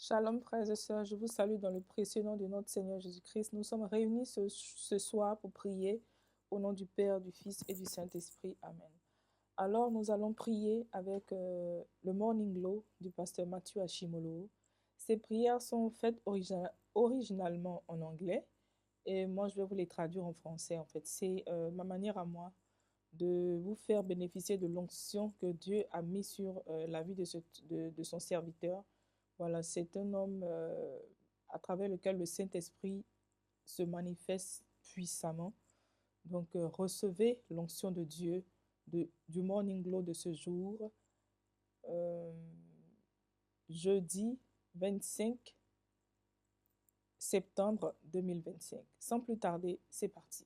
Shalom, frères et sœurs, je vous salue dans le précieux nom de notre Seigneur Jésus-Christ. Nous sommes réunis ce soir pour prier au nom du Père, du Fils et du Saint-Esprit. Amen. Alors, nous allons prier avec le Morning Glow du pasteur Mathieu Ashimolo. Ces prières sont faites originalement en anglais et moi, je vais vous les traduire en français. En fait, c'est ma manière à moi de vous faire bénéficier de l'onction que Dieu a mis sur la vie de son serviteur. Voilà, c'est un homme à travers lequel le Saint-Esprit se manifeste puissamment. Donc, recevez l'onction de Dieu du Morning Glow de ce jour, euh, jeudi 25 septembre 2025. Sans plus tarder, c'est parti.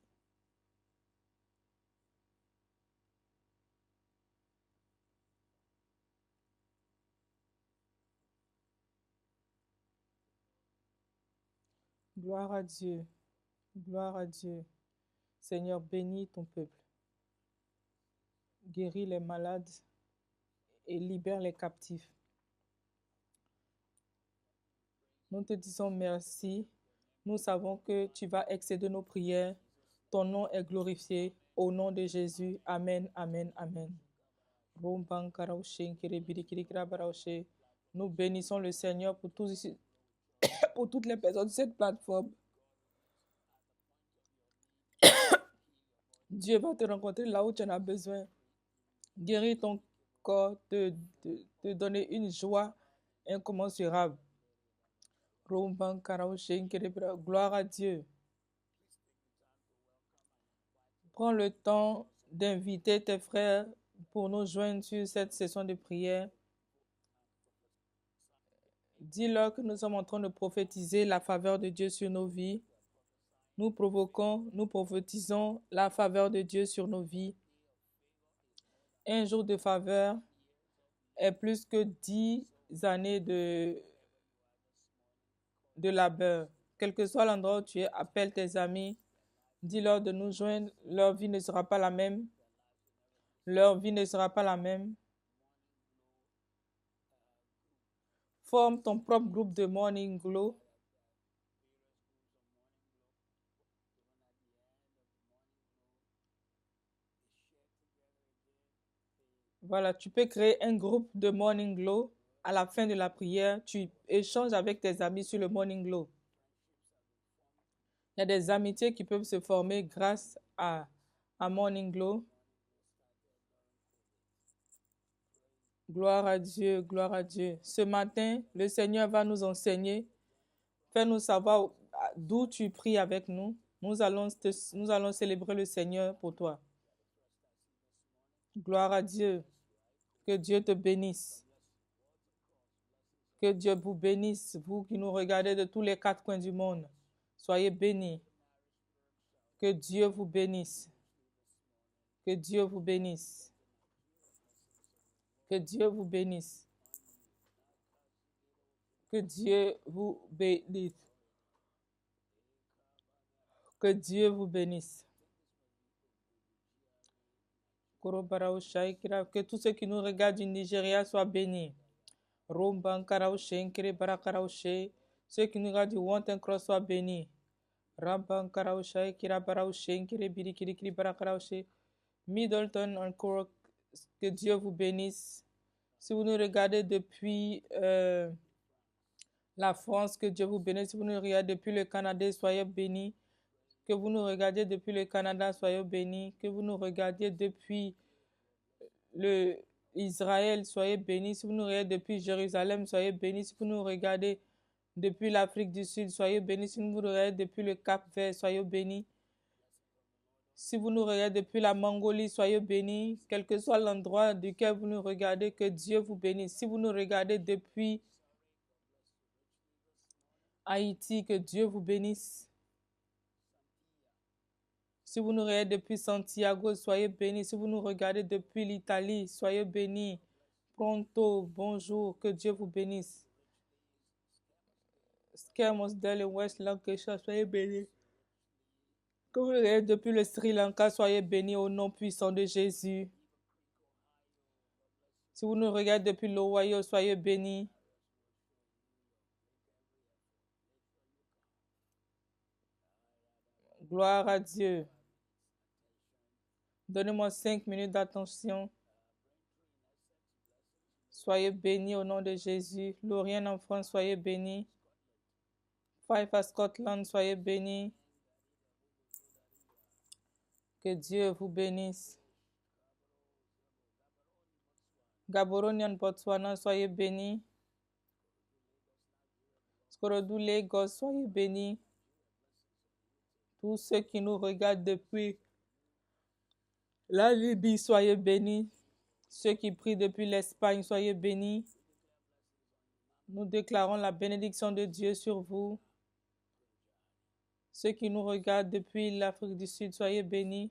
Gloire à Dieu, gloire à Dieu. Seigneur, bénis ton peuple. Guéris les malades et libère les captifs. Nous te disons merci. Nous savons que tu vas excéder nos prières. Ton nom est glorifié. Au nom de Jésus. Amen, amen, amen. Nous bénissons le Seigneur pour toutes les personnes de cette plateforme. Dieu va te rencontrer là où tu en as besoin. Guérir ton corps, te donner une joie incommensurable. Gloire à Dieu. Prends le temps d'inviter tes frères pour nous joindre sur cette session de prière. Dis-leur que nous sommes en train de prophétiser la faveur de Dieu sur nos vies. Nous prophétisons la faveur de Dieu sur nos vies. Un jour de faveur est plus que 10 années de labeur. Quel que soit l'endroit où tu es, appelle tes amis. Dis-leur de nous joindre. Leur vie ne sera pas la même. Leur vie ne sera pas la même. Forme ton propre groupe de Morning Glow. Voilà, tu peux créer un groupe de Morning Glow. À la fin de la prière, tu échanges avec tes amis sur le Morning Glow. Il y a des amitiés qui peuvent se former grâce à Morning Glow. Gloire à Dieu, gloire à Dieu. Ce matin, le Seigneur va nous enseigner, fais-nous savoir d'où tu pries avec nous. Nous allons célébrer le Seigneur pour toi. Gloire à Dieu. Que Dieu te bénisse. Que Dieu vous bénisse, vous qui nous regardez de tous les quatre coins du monde. Soyez bénis. Que Dieu vous bénisse. Que Dieu vous bénisse. Que Dieu vous bénisse. Que Dieu vous bénisse. Que Dieu vous bénisse. Que tous ceux qui nous regardent du Nigeria soient bénis. Ceux qui nous regardent du Wanton Cross soient bénis. Middleton encore, que Dieu vous bénisse. Si vous nous regardez depuis la France, que Dieu vous bénisse. Si vous nous regardez depuis le Canada, soyez bénis. Que vous nous regardiez depuis le Canada, soyez bénis. Que vous nous regardiez depuis Israël, soyez bénis. Si vous nous regardez depuis Jérusalem, soyez bénis. Si vous nous regardez depuis l'Afrique du Sud, soyez bénis. Si vous nous regardez depuis le Cap-Vert, soyez bénis. Si vous nous regardez depuis la Mongolie, soyez bénis. Quel que soit l'endroit duquel vous nous regardez, que Dieu vous bénisse. Si vous nous regardez depuis Haïti, que Dieu vous bénisse. Si vous nous regardez depuis Santiago, soyez bénis. Si vous nous regardez depuis l'Italie, soyez bénis. Pronto, bonjour, que Dieu vous bénisse. Skermosdale et West Lancashire, soyez bénis. Que vous regardez depuis le Sri Lanka, soyez bénis au nom puissant de Jésus. Si vous nous regardez depuis l'Ohio, soyez bénis. Gloire à Dieu. Donnez-moi 5 minutes d'attention. Soyez bénis au nom de Jésus. Lauriane en France, soyez bénis. Fife à Scotland, soyez bénis. Que Dieu vous bénisse. Gaborone en Botswana, soyez bénis. Skorodu, Lagos, soyez bénis. Tous ceux qui nous regardent depuis la Libye, soyez bénis. Ceux qui prient depuis l'Espagne, soyez bénis. Nous déclarons la bénédiction de Dieu sur vous. Ceux qui nous regardent depuis l'Afrique du Sud, soyez bénis.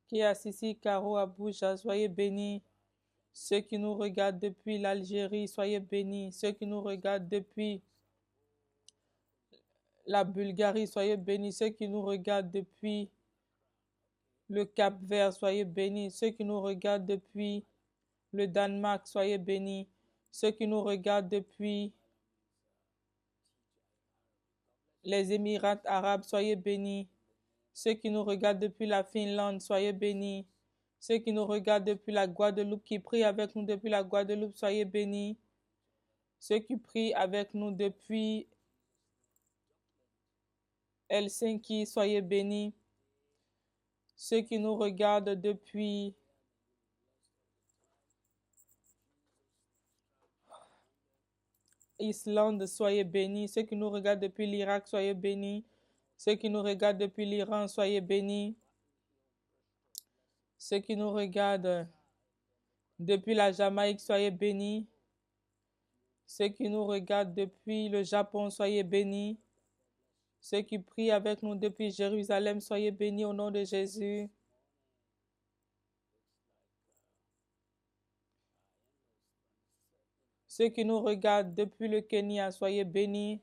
Kiasisi, Karo, Abuja, soyez bénis. Ceux qui nous regardent depuis l'Algérie, soyez bénis. Ceux qui nous regardent depuis la Bulgarie, soyez bénis. Ceux qui nous regardent depuis le Cap-Vert, soyez bénis. Ceux qui nous regardent depuis le Danemark, soyez bénis. Ceux qui nous regardent depuis les Émirats arabes, soyez bénis. Ceux qui nous regardent depuis la Finlande, soyez bénis. Ceux qui nous regardent depuis la Guadeloupe, qui prient avec nous depuis la Guadeloupe, soyez bénis. Ceux qui prient avec nous depuis Helsinki, soyez bénis. Ceux qui nous regardent depuis Islande, soyez bénis. Ceux qui nous regardent depuis l'Irak, soyez bénis. Ceux qui nous regardent depuis l'Iran, soyez bénis. Ceux qui nous regardent depuis la Jamaïque, soyez bénis. Ceux qui nous regardent depuis le Japon, soyez bénis. Ceux qui prient avec nous depuis Jérusalem, soyez bénis au nom de Jésus. Ceux qui nous regardent depuis le Kenya, soyez bénis.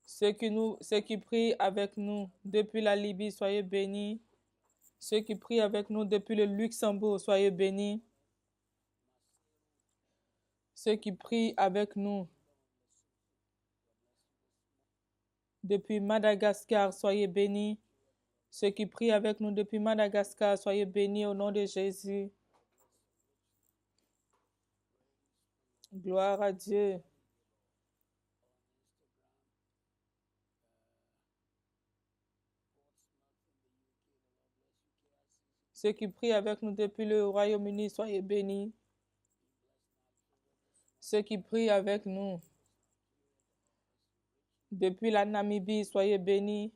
Ceux qui prient avec nous depuis la Libye, soyez bénis. Ceux qui prient avec nous depuis le Luxembourg, soyez bénis. Ceux qui prient avec nous depuis Madagascar, soyez bénis. Ceux qui prient avec nous depuis Madagascar, soyez bénis au nom de Jésus. Gloire à Dieu. Ceux qui prient avec nous depuis le Royaume-Uni, soyez bénis. Ceux qui prient avec nous depuis la Namibie, soyez bénis.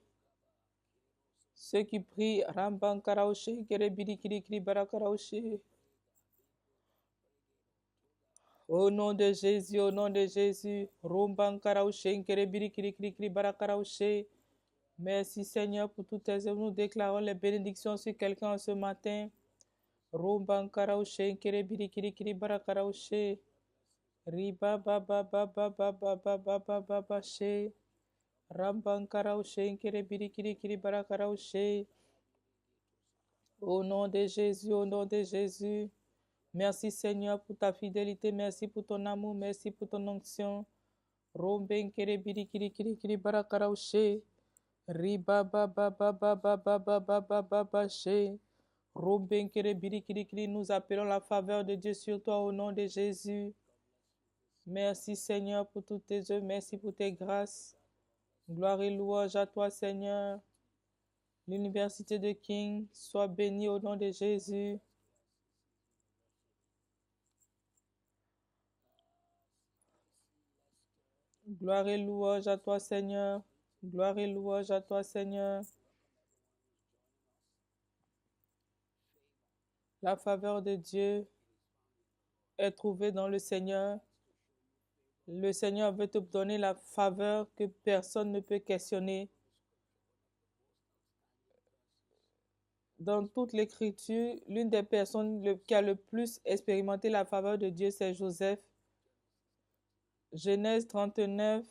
Ceux qui prient, Ramban Karaoche, Kerebiri Kiri Barakaraoche. Au nom de Jésus, au nom de Jésus, Romban Karaoche, Kerebiri Kiri Barakaraoche. Merci Seigneur pour toutes tes œuvres. Nous déclarons les bénédictions sur quelqu'un ce matin. Romban Karaoche, Kerebiri Kiri Barakaraoche. Riba Baba Baba Baba Baba Baba She. Ramban Karaoche, Kerebiri Barakaraoche. Au nom de Jésus, au nom de Jésus. Merci Seigneur pour ta fidélité, merci pour ton amour, merci pour ton onction. Romben Kerebiri Barakaraoche. Riba Baba Baba Baba Baba Baba She. Romben Kerebiri, nous appelons la faveur de Dieu sur toi au nom de Jésus. Merci Seigneur pour toutes tes œuvres, merci pour tes grâces. Gloire et louange à toi Seigneur. L'université de King soit bénie au nom de Jésus. Gloire et louange à toi Seigneur. Gloire et louange à toi Seigneur. La faveur de Dieu est trouvée dans le Seigneur. Le Seigneur veut te donner la faveur que personne ne peut questionner. Dans toute l'Écriture, l'une des personnes qui a le plus expérimenté la faveur de Dieu, c'est Joseph. Genèse 39,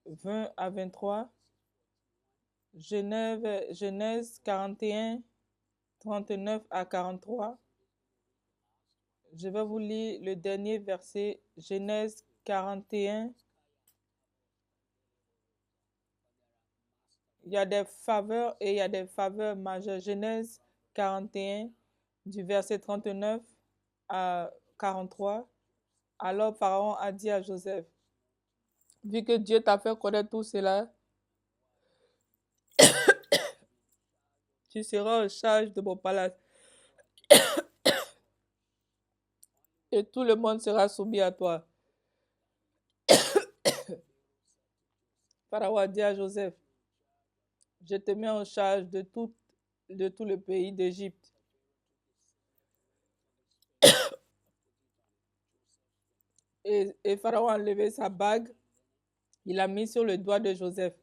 20 à 23. Genèse 41, 39 à 43. Je vais vous lire le dernier verset, Genèse 41. Il y a des faveurs et il y a des faveurs majeures. Genèse 41, du verset 39 à 43. Alors Pharaon a dit à Joseph, vu que Dieu t'a fait connaître tout cela, tu seras en charge de mon palace et tout le monde sera soumis à toi. Pharaon a dit à Joseph, je te mets en charge de tout le pays d'Égypte. Et Pharaon a enlevé sa bague, il l'a mis sur le doigt de Joseph.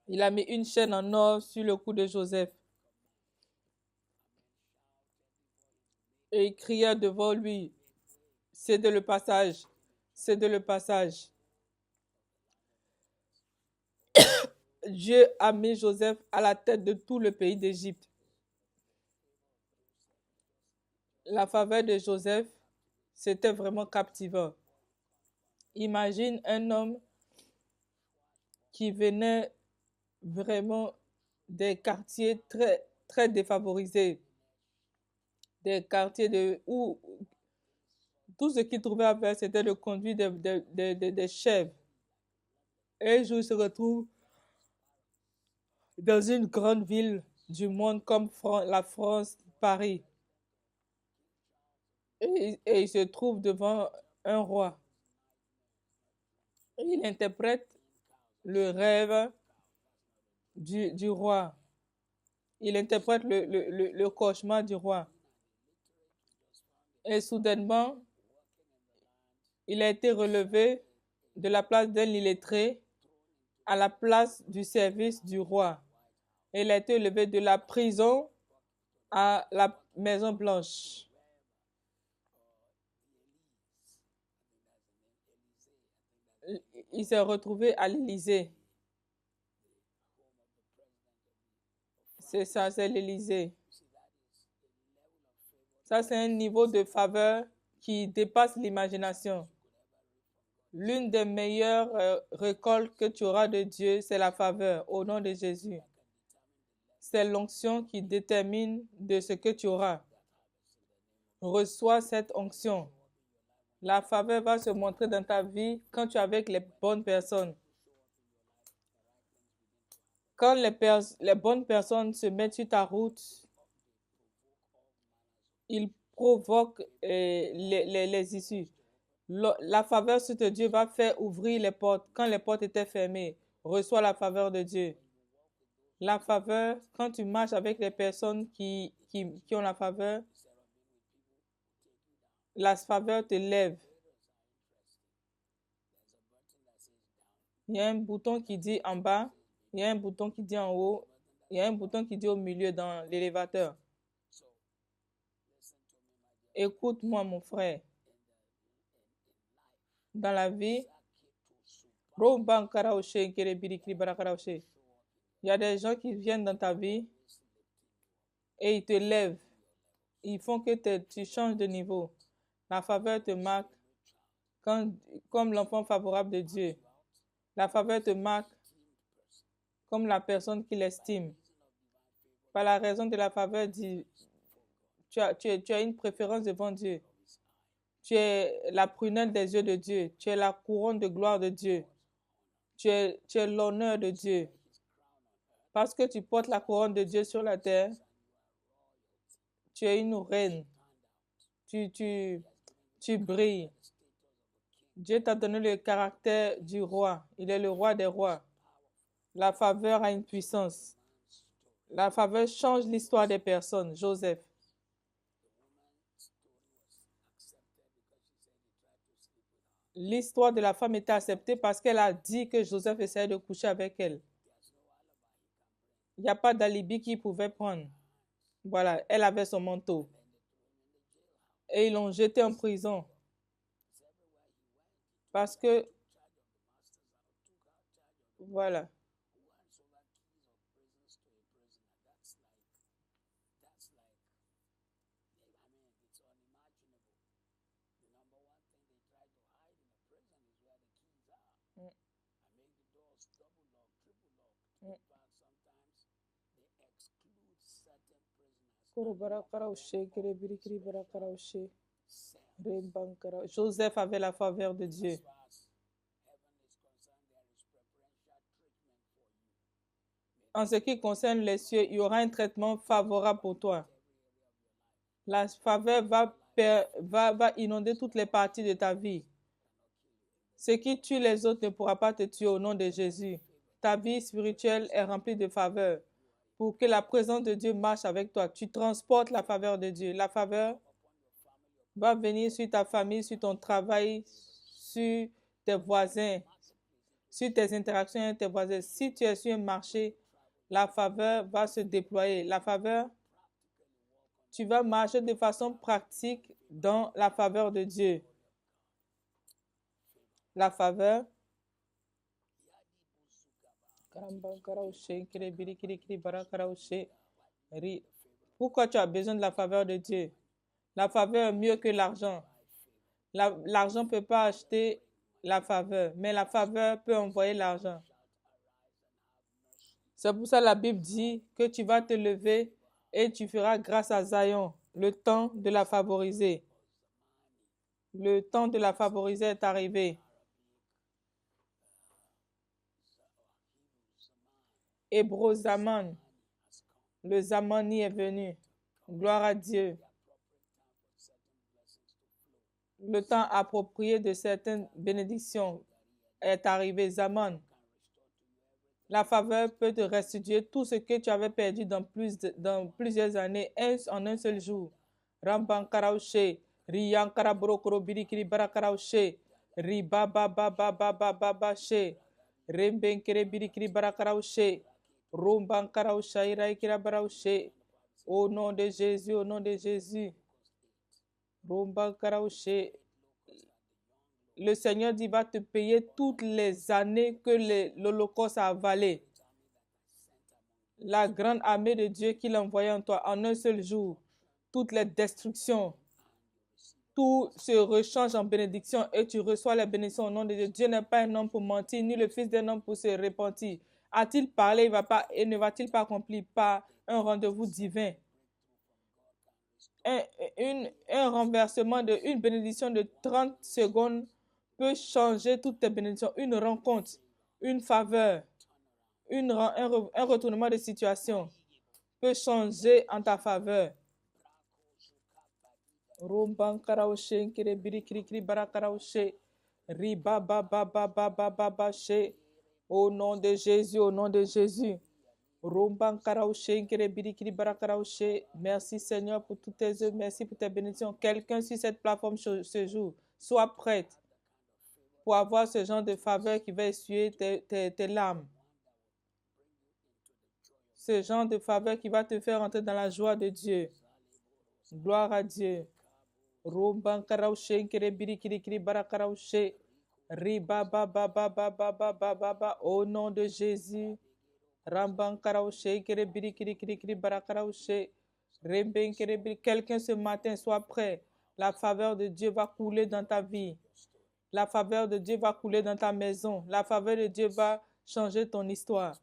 Il a mis une chaîne en or sur le cou de Joseph. Et il cria devant lui, cédez le passage, cédez le passage. Dieu a mis Joseph à la tête de tout le pays d'Égypte. La faveur de Joseph, c'était vraiment captivant. Imagine un homme qui venait vraiment des quartiers très, très défavorisés, des quartiers où tout ce qu'il trouvait à faire, c'était de conduire des chèvres. Et un jour, il se retrouve dans une grande ville du monde comme la France, Paris. Et il se trouve devant un roi. Et il interprète le rêve du roi. Il interprète le cauchemar du roi. Et soudainement, il a été relevé de la place d'un illettré à la place du service du roi. Et il a été élevé de la prison à la Maison Blanche. Il s'est retrouvé à l'Élysée. C'est ça, c'est l'Élysée. Ça, c'est un niveau de faveur qui dépasse l'imagination. L'une des meilleures récoltes que tu auras de Dieu, c'est la faveur au nom de Jésus. C'est l'onction qui détermine de ce que tu auras. Reçois cette onction. La faveur va se montrer dans ta vie quand tu es avec les bonnes personnes. Quand les bonnes personnes se mettent sur ta route, ils provoquent les issues. La faveur sur Dieu va faire ouvrir les portes. Quand les portes étaient fermées, reçois la faveur de Dieu. La faveur, quand tu marches avec les personnes qui ont la faveur te lève. Il y a un bouton qui dit en bas, il y a un bouton qui dit en haut, il y a un bouton qui dit au milieu dans l'élévateur. Écoute-moi, mon frère. Dans la vie, il y a des gens qui viennent dans ta vie et ils te lèvent. Ils font que tu changes de niveau. La faveur te marque comme l'enfant favorable de Dieu. La faveur te marque comme la personne qui l'estime. Par la raison de la faveur, tu as une préférence devant Dieu. Tu es la prunelle des yeux de Dieu. Tu es la couronne de gloire de Dieu. Tu es l'honneur de Dieu. Parce que tu portes la couronne de Dieu sur la terre, tu es une reine. Tu brilles. Dieu t'a donné le caractère du roi. Il est le roi des rois. La faveur a une puissance. La faveur change l'histoire des personnes. Joseph. L'histoire de la femme était acceptée parce qu'elle a dit que Joseph essayait de coucher avec elle. Il n'y a pas d'alibi qu'il pouvait prendre. Voilà, elle avait son manteau. Et ils l'ont jeté en prison. Parce que, voilà. Joseph avait la faveur de Dieu. En ce qui concerne les cieux, il y aura un traitement favorable pour toi. La faveur va inonder toutes les parties de ta vie. Ce qui tue les autres ne pourra pas te tuer au nom de Jésus. Ta vie spirituelle est remplie de faveur. Pour que la présence de Dieu marche avec toi, tu transportes la faveur de Dieu. La faveur va venir sur ta famille, sur ton travail, sur tes voisins, sur tes interactions avec tes voisins. Si tu es sur un marché, la faveur va se déployer. La faveur, tu vas marcher de façon pratique dans la faveur de Dieu. La faveur. Pourquoi tu as besoin de la faveur de Dieu? La faveur est mieux que l'argent. L'argent ne peut pas acheter la faveur, mais la faveur peut envoyer l'argent. C'est pour ça que la Bible dit que tu vas te lever et tu feras grâce à Zion, le temps de la favoriser. Le temps de la favoriser est arrivé. Hébreu Zaman, le Zamani est venu. Gloire à Dieu. Le temps approprié de certaines bénédictions est arrivé. Zaman. La faveur peut te restituer tout ce que tu avais perdu dans plusieurs années en un seul jour. Rambankaraushe, Riyankara Brokoro Birikiri Barakaraushe, Ribababababababashe, Rembenkere Birikiri Barakaraushe, Rumbankarausha Iraikira Baraushe. Au nom de Jésus, au nom de Jésus. Rumbankaraushe. Le Seigneur dit va te payer toutes les années que l'Holocauste a avalé. La grande armée de Dieu qu'il a envoyée en toi en un seul jour. Toutes les destructions. Tout se rechange en bénédiction et tu reçois les bénédictions au nom de Dieu. Dieu n'est pas un homme pour mentir, ni le fils d'un homme pour se repentir. A-t-il parlé et ne va-t-il pas accomplir par un rendez-vous divin? Un renversement une bénédiction de 30 secondes peut changer toutes tes bénédictions. Une rencontre, une faveur, un retournement de situation peut changer en ta faveur. Au nom de Jésus, au nom de Jésus. Merci Seigneur pour toutes tes œuvres, merci pour tes bénédictions. Quelqu'un sur cette plateforme ce jour, sois prête pour avoir ce genre de faveur qui va essuyer tes larmes. Ce genre de faveur qui va te faire entrer dans la joie de Dieu. Gloire à Dieu. Au nom de Jésus. Quelqu'un ce matin soit prêt. La faveur de Dieu va couler dans ta vie. La faveur de Dieu va couler dans ta maison. La faveur de Dieu va changer ton histoire.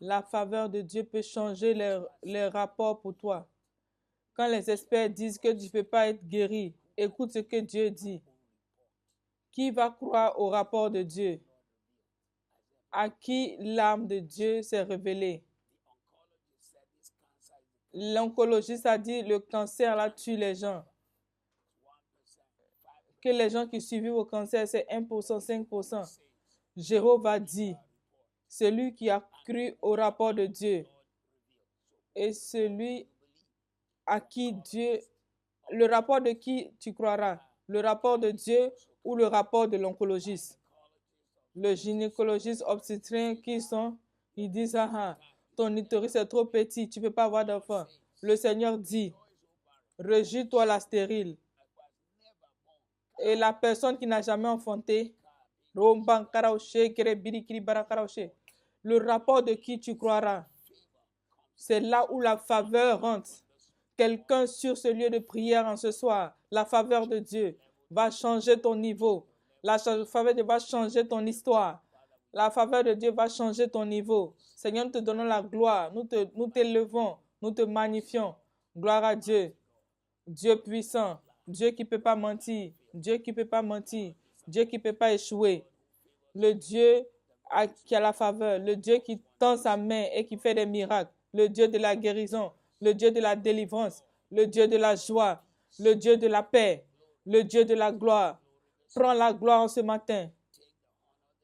La faveur de Dieu peut changer les rapports pour toi. Quand les experts disent que tu ne peux pas être guéri, écoute ce que Dieu dit. Qui va croire au rapport de Dieu? À qui l'âme de Dieu s'est révélée? L'oncologiste a dit le cancer là tue les gens. Que les gens qui survivent au cancer, c'est 1%, 5%. Jéhovah dit, celui qui a cru au rapport de Dieu et celui à qui Dieu, le rapport de qui tu croiras? Le rapport de Dieu ou le rapport de l'oncologiste? Le gynécologiste obstétricien ils disent, ton utérus est trop petit, tu ne peux pas avoir d'enfant. Le Seigneur dit, rejette-toi la stérile. Et la personne qui n'a jamais enfanté, le rapport de qui tu croiras, c'est là où la faveur rentre. Quelqu'un sur ce lieu de prière en ce soir, la faveur de Dieu va changer ton niveau. La faveur de Dieu va changer ton histoire. La faveur de Dieu va changer ton niveau. Seigneur, nous te donnons la gloire. Nous t'élevons. Nous te magnifions. Gloire à Dieu. Dieu puissant. Dieu qui ne peut pas mentir. Dieu qui ne peut pas mentir. Dieu qui ne peut pas échouer. Le Dieu qui a la faveur. Le Dieu qui tend sa main et qui fait des miracles. Le Dieu de la guérison. Le Dieu de la délivrance. Le Dieu de la joie. Le Dieu de la paix. Le Dieu de la gloire. Prends la gloire en ce matin.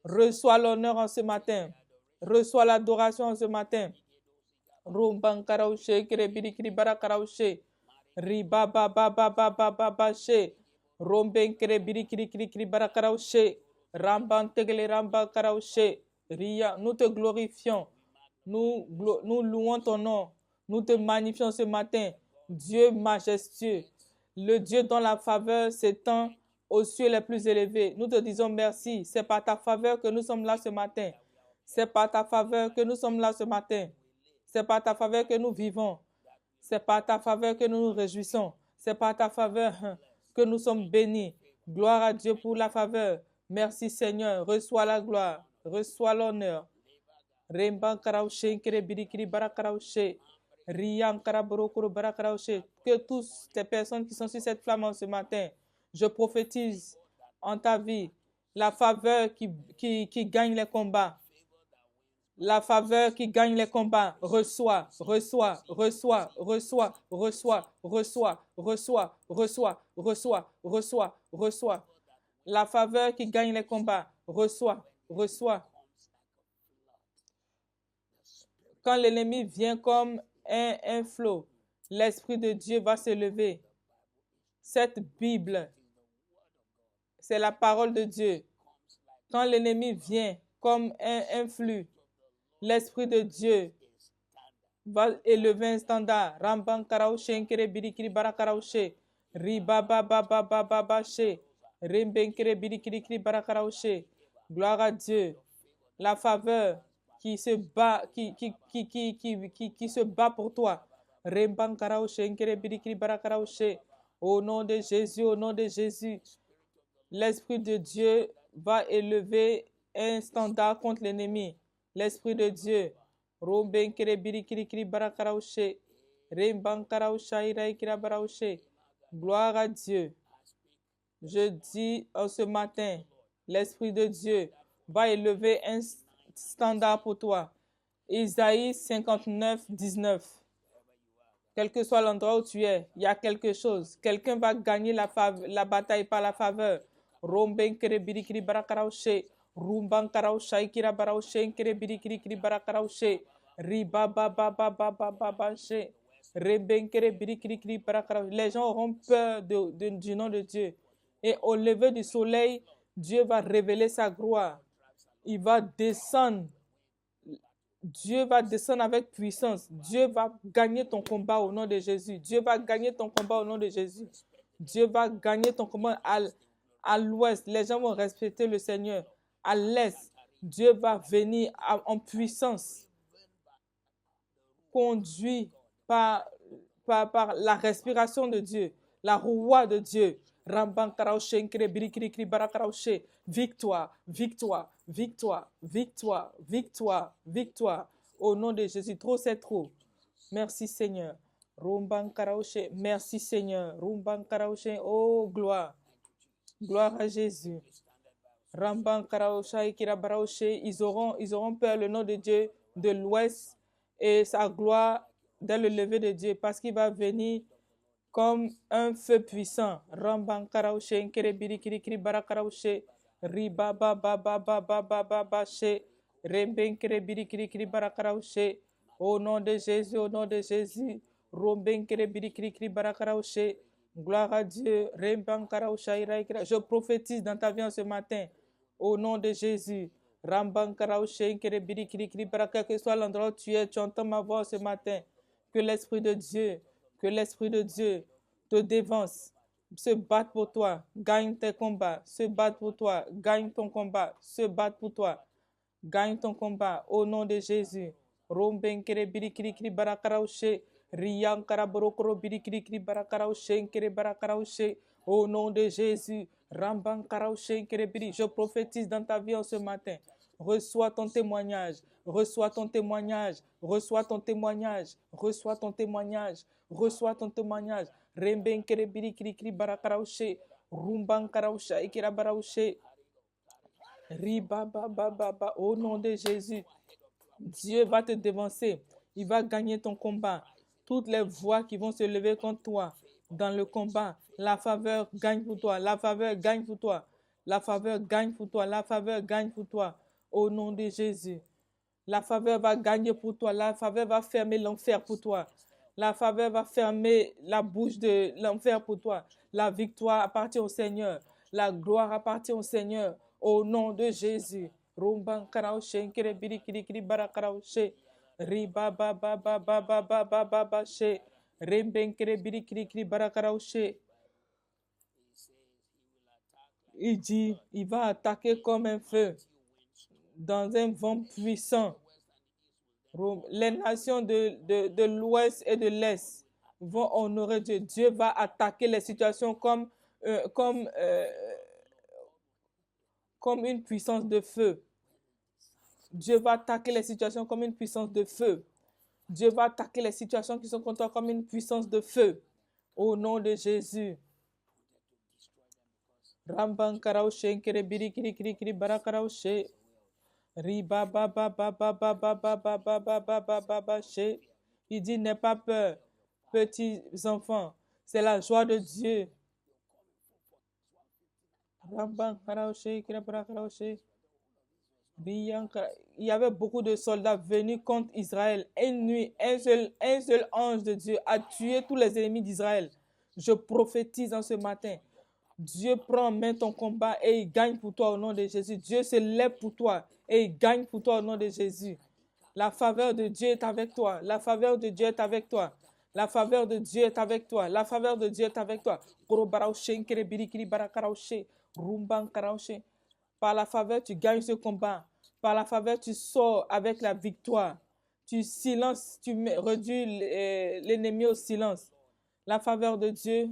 Reçois l'honneur en ce matin. Reçois l'adoration en ce matin. Rumban karaushe kirebiri kiribara karaushe. Riba ba ba ba ba ba ba ba she. Romben kirebiri kiribara karaushe. Ramban tegele ramba karaushe. Ria, nous te glorifions. Nous louons ton nom. Nous te magnifions ce matin. Dieu majestueux. Le Dieu dont la faveur s'étend aux cieux les plus élevés. Nous te disons merci. C'est par ta faveur que nous sommes là ce matin. C'est par ta faveur que nous sommes là ce matin. C'est par ta faveur que nous vivons. C'est par ta faveur que nous nous réjouissons. C'est par ta faveur que nous sommes bénis. Gloire à Dieu pour la faveur. Merci Seigneur. Reçois la gloire. Reçois l'honneur. Que tous les personnes qui sont sur cette flamme ce matin, je prophétise en ta vie la faveur qui gagne les combats. La faveur qui gagne les combats. Reçois, reçois, reçois, reçois, reçois, reçois, reçois, reçois, reçois, reçois, reçois. La faveur qui gagne les combats. Reçois, reçois. Quand l'ennemi vient comme un flot, l'Esprit de Dieu va se lever. Cette Bible, c'est la parole de Dieu. Quand l'ennemi vient comme un flux, l'Esprit de Dieu va élever un standard. Ramban karaushe nkere birikiri barakaraushe. Riba ba ba ba ba ba ba she. Rembenkere birikiri barakaraushe. Gloire à Dieu. La faveur qui se bat, qui se bat pour toi. Remban karaushe nkere birikiri barakaraushe. Au nom de Jésus, au nom de Jésus, l'Esprit de Dieu va élever un standard contre l'ennemi. L'Esprit de Dieu. Romben kere birikiri kiri barakaraushe. Remban karausha irai kira baraushe. Gloire à Dieu. Je dis en ce matin, l'Esprit de Dieu va élever un standard pour toi. Isaïe 59, 19. Quel que soit l'endroit où tu es, il y a quelque chose. Quelqu'un va gagner la bataille par la faveur. Romben kere birikiri barakaraushe. Rumban karausha ikira baraushe kere birikiri barakaraushe. Riba ba ba ba ba ba ba ba she. Reben kere birikiri barakaraushe. Les gens auront peur du nom de Dieu. Et au lever du soleil, Dieu va révéler sa gloire. Il va descendre. Dieu va descendre avec puissance. Dieu va gagner ton combat au nom de Jésus. Dieu va gagner ton combat au nom de Jésus. Dieu va gagner ton combat à l'ouest. Les gens vont respecter le Seigneur. À l'est, Dieu va venir en puissance, conduit par la respiration de Dieu, la roue de Dieu. Victoire, victoire, victoire, victoire, victoire, victoire. Au nom de Jésus, trop c'est trop. Merci Seigneur. Merci Seigneur. Oh gloire. Gloire à Jésus. Ils auront peur le nom de Dieu de l'ouest et sa gloire dès le lever de Dieu parce qu'il va venir comme un feu puissant. Ramban karaushe nkere birikiri barakaraushe. Riba ba ba ba ba ba ba ba ba she. Remben kere birikiri barakaraushe. Au nom de Jésus, au nom de Jésus. Romben kere birikiri barakaraushe. Gloire à Dieu. Remban karausha iraikira. Je prophétise dans ta vie en ce matin. Au nom de Jésus. Ramban karaushe nkere birikiri baraka. Quel que soit l'endroit où tu es, tu entends ma voix ce matin. Que l'Esprit de Dieu te dévance, se batte pour toi, gagne tes combats, se batte pour toi, gagne ton combat, se batte pour toi, gagne ton combat, au nom de Jésus. Romben kere birikiri barakaraushe, riyan karaborokoro birikiri barakaraushe, kere barakaraushe, au nom de Jésus. Ramban Karaoshe Kerebiri. Je prophétise dans ta vie en ce matin. Reçois ton témoignage. Reçois ton témoignage. Reçois ton témoignage. Reçois ton témoignage. Reçois ton témoignage. Remben Kerebiri Krikri Barakaraoshe. Rumban Karaoshe Ikira Baraoshe. Riba Baba Baba. Au nom de Jésus. Dieu va te dévancer. Il va gagner ton combat. Toutes les voix qui vont se lever contre toi dans le combat, la faveur gagne pour toi. La faveur gagne pour toi. La faveur gagne pour toi. La faveur gagne pour toi. Au nom de Jésus. La faveur va gagner pour toi. La faveur va fermer l'enfer pour toi. La faveur va fermer la bouche de l'enfer pour toi. La victoire appartient au Seigneur. La gloire appartient au Seigneur. Au nom de Jésus. Rumban karaoshe nkere biri kiri kiri bara karaoshe. Riba ba ba ba ba ba ba ba ba ba she. Remben kere biri kiri kiri bara karaoshe. Il dit, il va attaquer comme un feu dans un vent puissant. Les nations de l'ouest et de l'est vont honorer Dieu. Dieu va attaquer les situations comme une puissance de feu. Dieu va attaquer les situations comme une puissance de feu. Dieu va attaquer les situations qui sont contre toi comme une puissance de feu. Au nom de Jésus. Ramban karaoshe nkere biri kiri kiri kiri bara karaoshe. Riba ba ba ba ba ba ba ba ba ba ba ba ba ba ba she. Il dit n'aie pas peur, petits enfants. C'est la joie de Dieu. Ramban karaoshe kiri bara karaoshe. Il y avait beaucoup de soldats venus contre Israël. Une nuit, un seul ange de Dieu a tué tous les ennemis d'Israël. Je prophétise en ce matin. Dieu prend en main ton combat et il gagne pour toi au nom de Jésus. Dieu se lève pour toi et il gagne pour toi au nom de Jésus. La faveur de Dieu est avec toi. La faveur de Dieu est avec toi. La faveur de Dieu est avec toi. La faveur de Dieu est avec toi. Par la faveur, tu gagnes ce combat. Par la faveur, tu sors avec la victoire. Tu silences, réduis l'ennemi au silence. La faveur de Dieu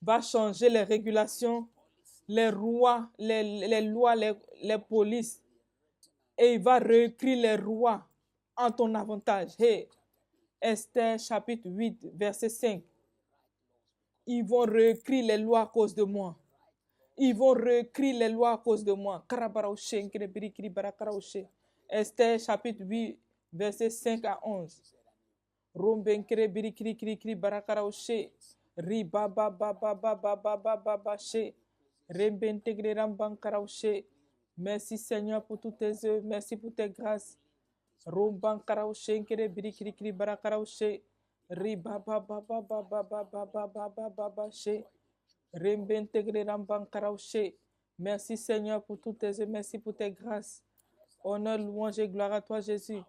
va changer les régulations, les lois, les polices. Et il va réécrire les lois en ton avantage. Hey, Esther chapitre 8, verset 5. Ils vont réécrire les lois à cause de moi. Ils vont réécrire les lois à cause de moi. Esther chapitre 8, verset 5 à 11. Merci Seigneur pour toutes tes œuvres. Merci pour tes grâces. Romban karaoshe nkere biri kiri kiri bara karaoshe. Riba ba ba ba ba ba ba ba ba ba ba ba ba she. Remben tegre ramban karaoshe. Merci Seigneur pour toutes tes œuvres. Merci pour tes grâces. Honneur, louange et gloire à toi Jésus.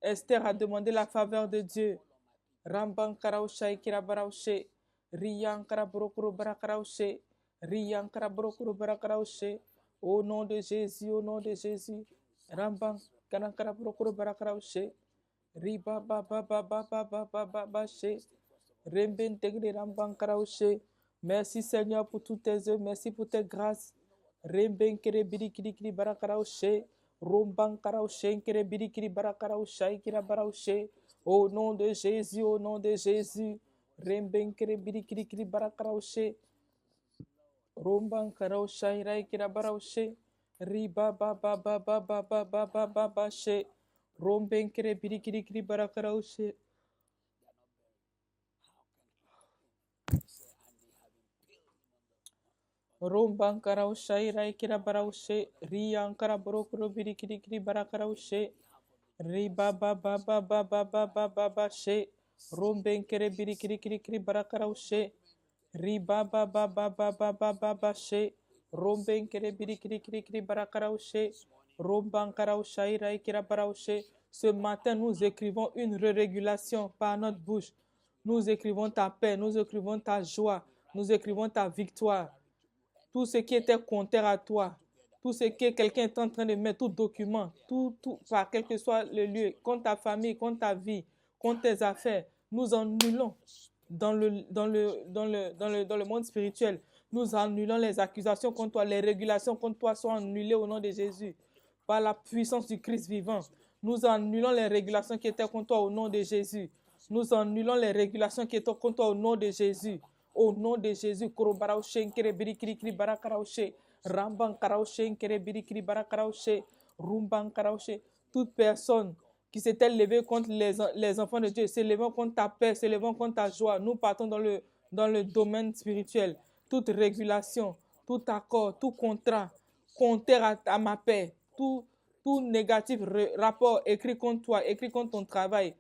Esther a demandé la faveur de Dieu. Ramban karaoshe ikira baraoshe. Riyan karabrokuro bara karaoshe. Riyan karabrokuro bara karaoshe. Au nom de Jésus, au nom de Jésus. Ramban karankara brokuro barakaraoshe. Riba ba ba ba ba ba ba ba ba ba she. Remben tegre ramban karaoshe. Merci Seigneur pour toutes tes œuvres, merci pour tes grâces. Remben kere biri kiri kiri barakaraoshe. Romban karaoshe kere biri kiri barakaraoshe kira baraoshe. Au nom de Jésus, au nom de Jésus. Remben kere biri kiri kiri barakaraoshe. Romban karaoshe ira kira baraoshe. Riba ba ba ba ba ba ba ba ba ba ba she. Romben kere biri kiri kiri barakaraoshe. Romban karaoshe ira kira baraoshe. Riyan kara brokuro biri kiri kiri barakaraoshe. Riba ba ba ba ba ba ba ba ba ba she. Romben kere biri kiri kiri kiri barakaraoshe. Riba ba ba ba ba ba ba ba ba she. Romben kere biri kiri kiri kiri barakaraoshe. Romban karaoshe ira kira baraoshe. Ce matin, nous écrivons une régulation par notre bouche. Nous écrivons ta paix, nous écrivons ta joie, nous écrivons ta victoire. Tout ce qui était contraire à toi, tout ce que quelqu'un est en train de mettre, tout document, tout, par quel que soit le lieu, contre ta famille, contre ta vie, contre tes affaires, nous annulons dans le monde spirituel. Nous annulons les accusations contre toi, les régulations contre toi sont annulées au nom de Jésus. Par la puissance du Christ vivant. Nous annulons les régulations qui étaient contre toi au nom de Jésus. Nous annulons les régulations qui étaient contre toi au nom de Jésus. Au nom de Jésus. Toute personne qui s'était levée contre les enfants de Dieu, s'élevant contre ta paix, s'élevant contre ta joie, nous partons dans le domaine spirituel. Toute régulation, tout accord, tout contrat, contraire à ma paix, tout négatif rapport écrit contre toi, écrit contre ton travail.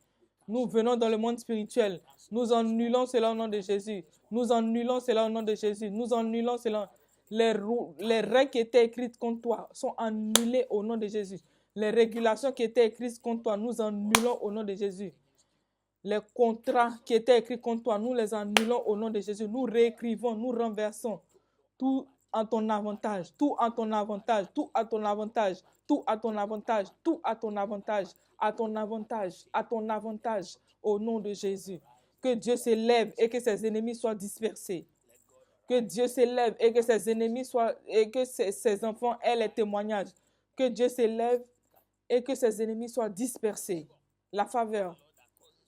Nous venons dans le monde spirituel. Nous annulons cela au nom de Jésus. Nous annulons cela au nom de Jésus. Nous annulons cela. Les règles qui étaient écrites contre toi sont annulées au nom de Jésus. Les régulations qui étaient écrites contre toi, nous annulons au nom de Jésus. Les contrats qui étaient écrits contre toi, nous les annulons au nom de Jésus. Nous réécrivons, nous renversons. Tout en ton avantage, tout en ton avantage, tout à ton avantage, tout à ton avantage, tout à ton avantage, à ton avantage, à ton avantage, au nom de Jésus. Que Dieu s'élève et que ses ennemis soient dispersés. Que Dieu s'élève et que ses ennemis soient, et que ses enfants aient les témoignages. Que Dieu s'élève et que ses ennemis soient dispersés. La faveur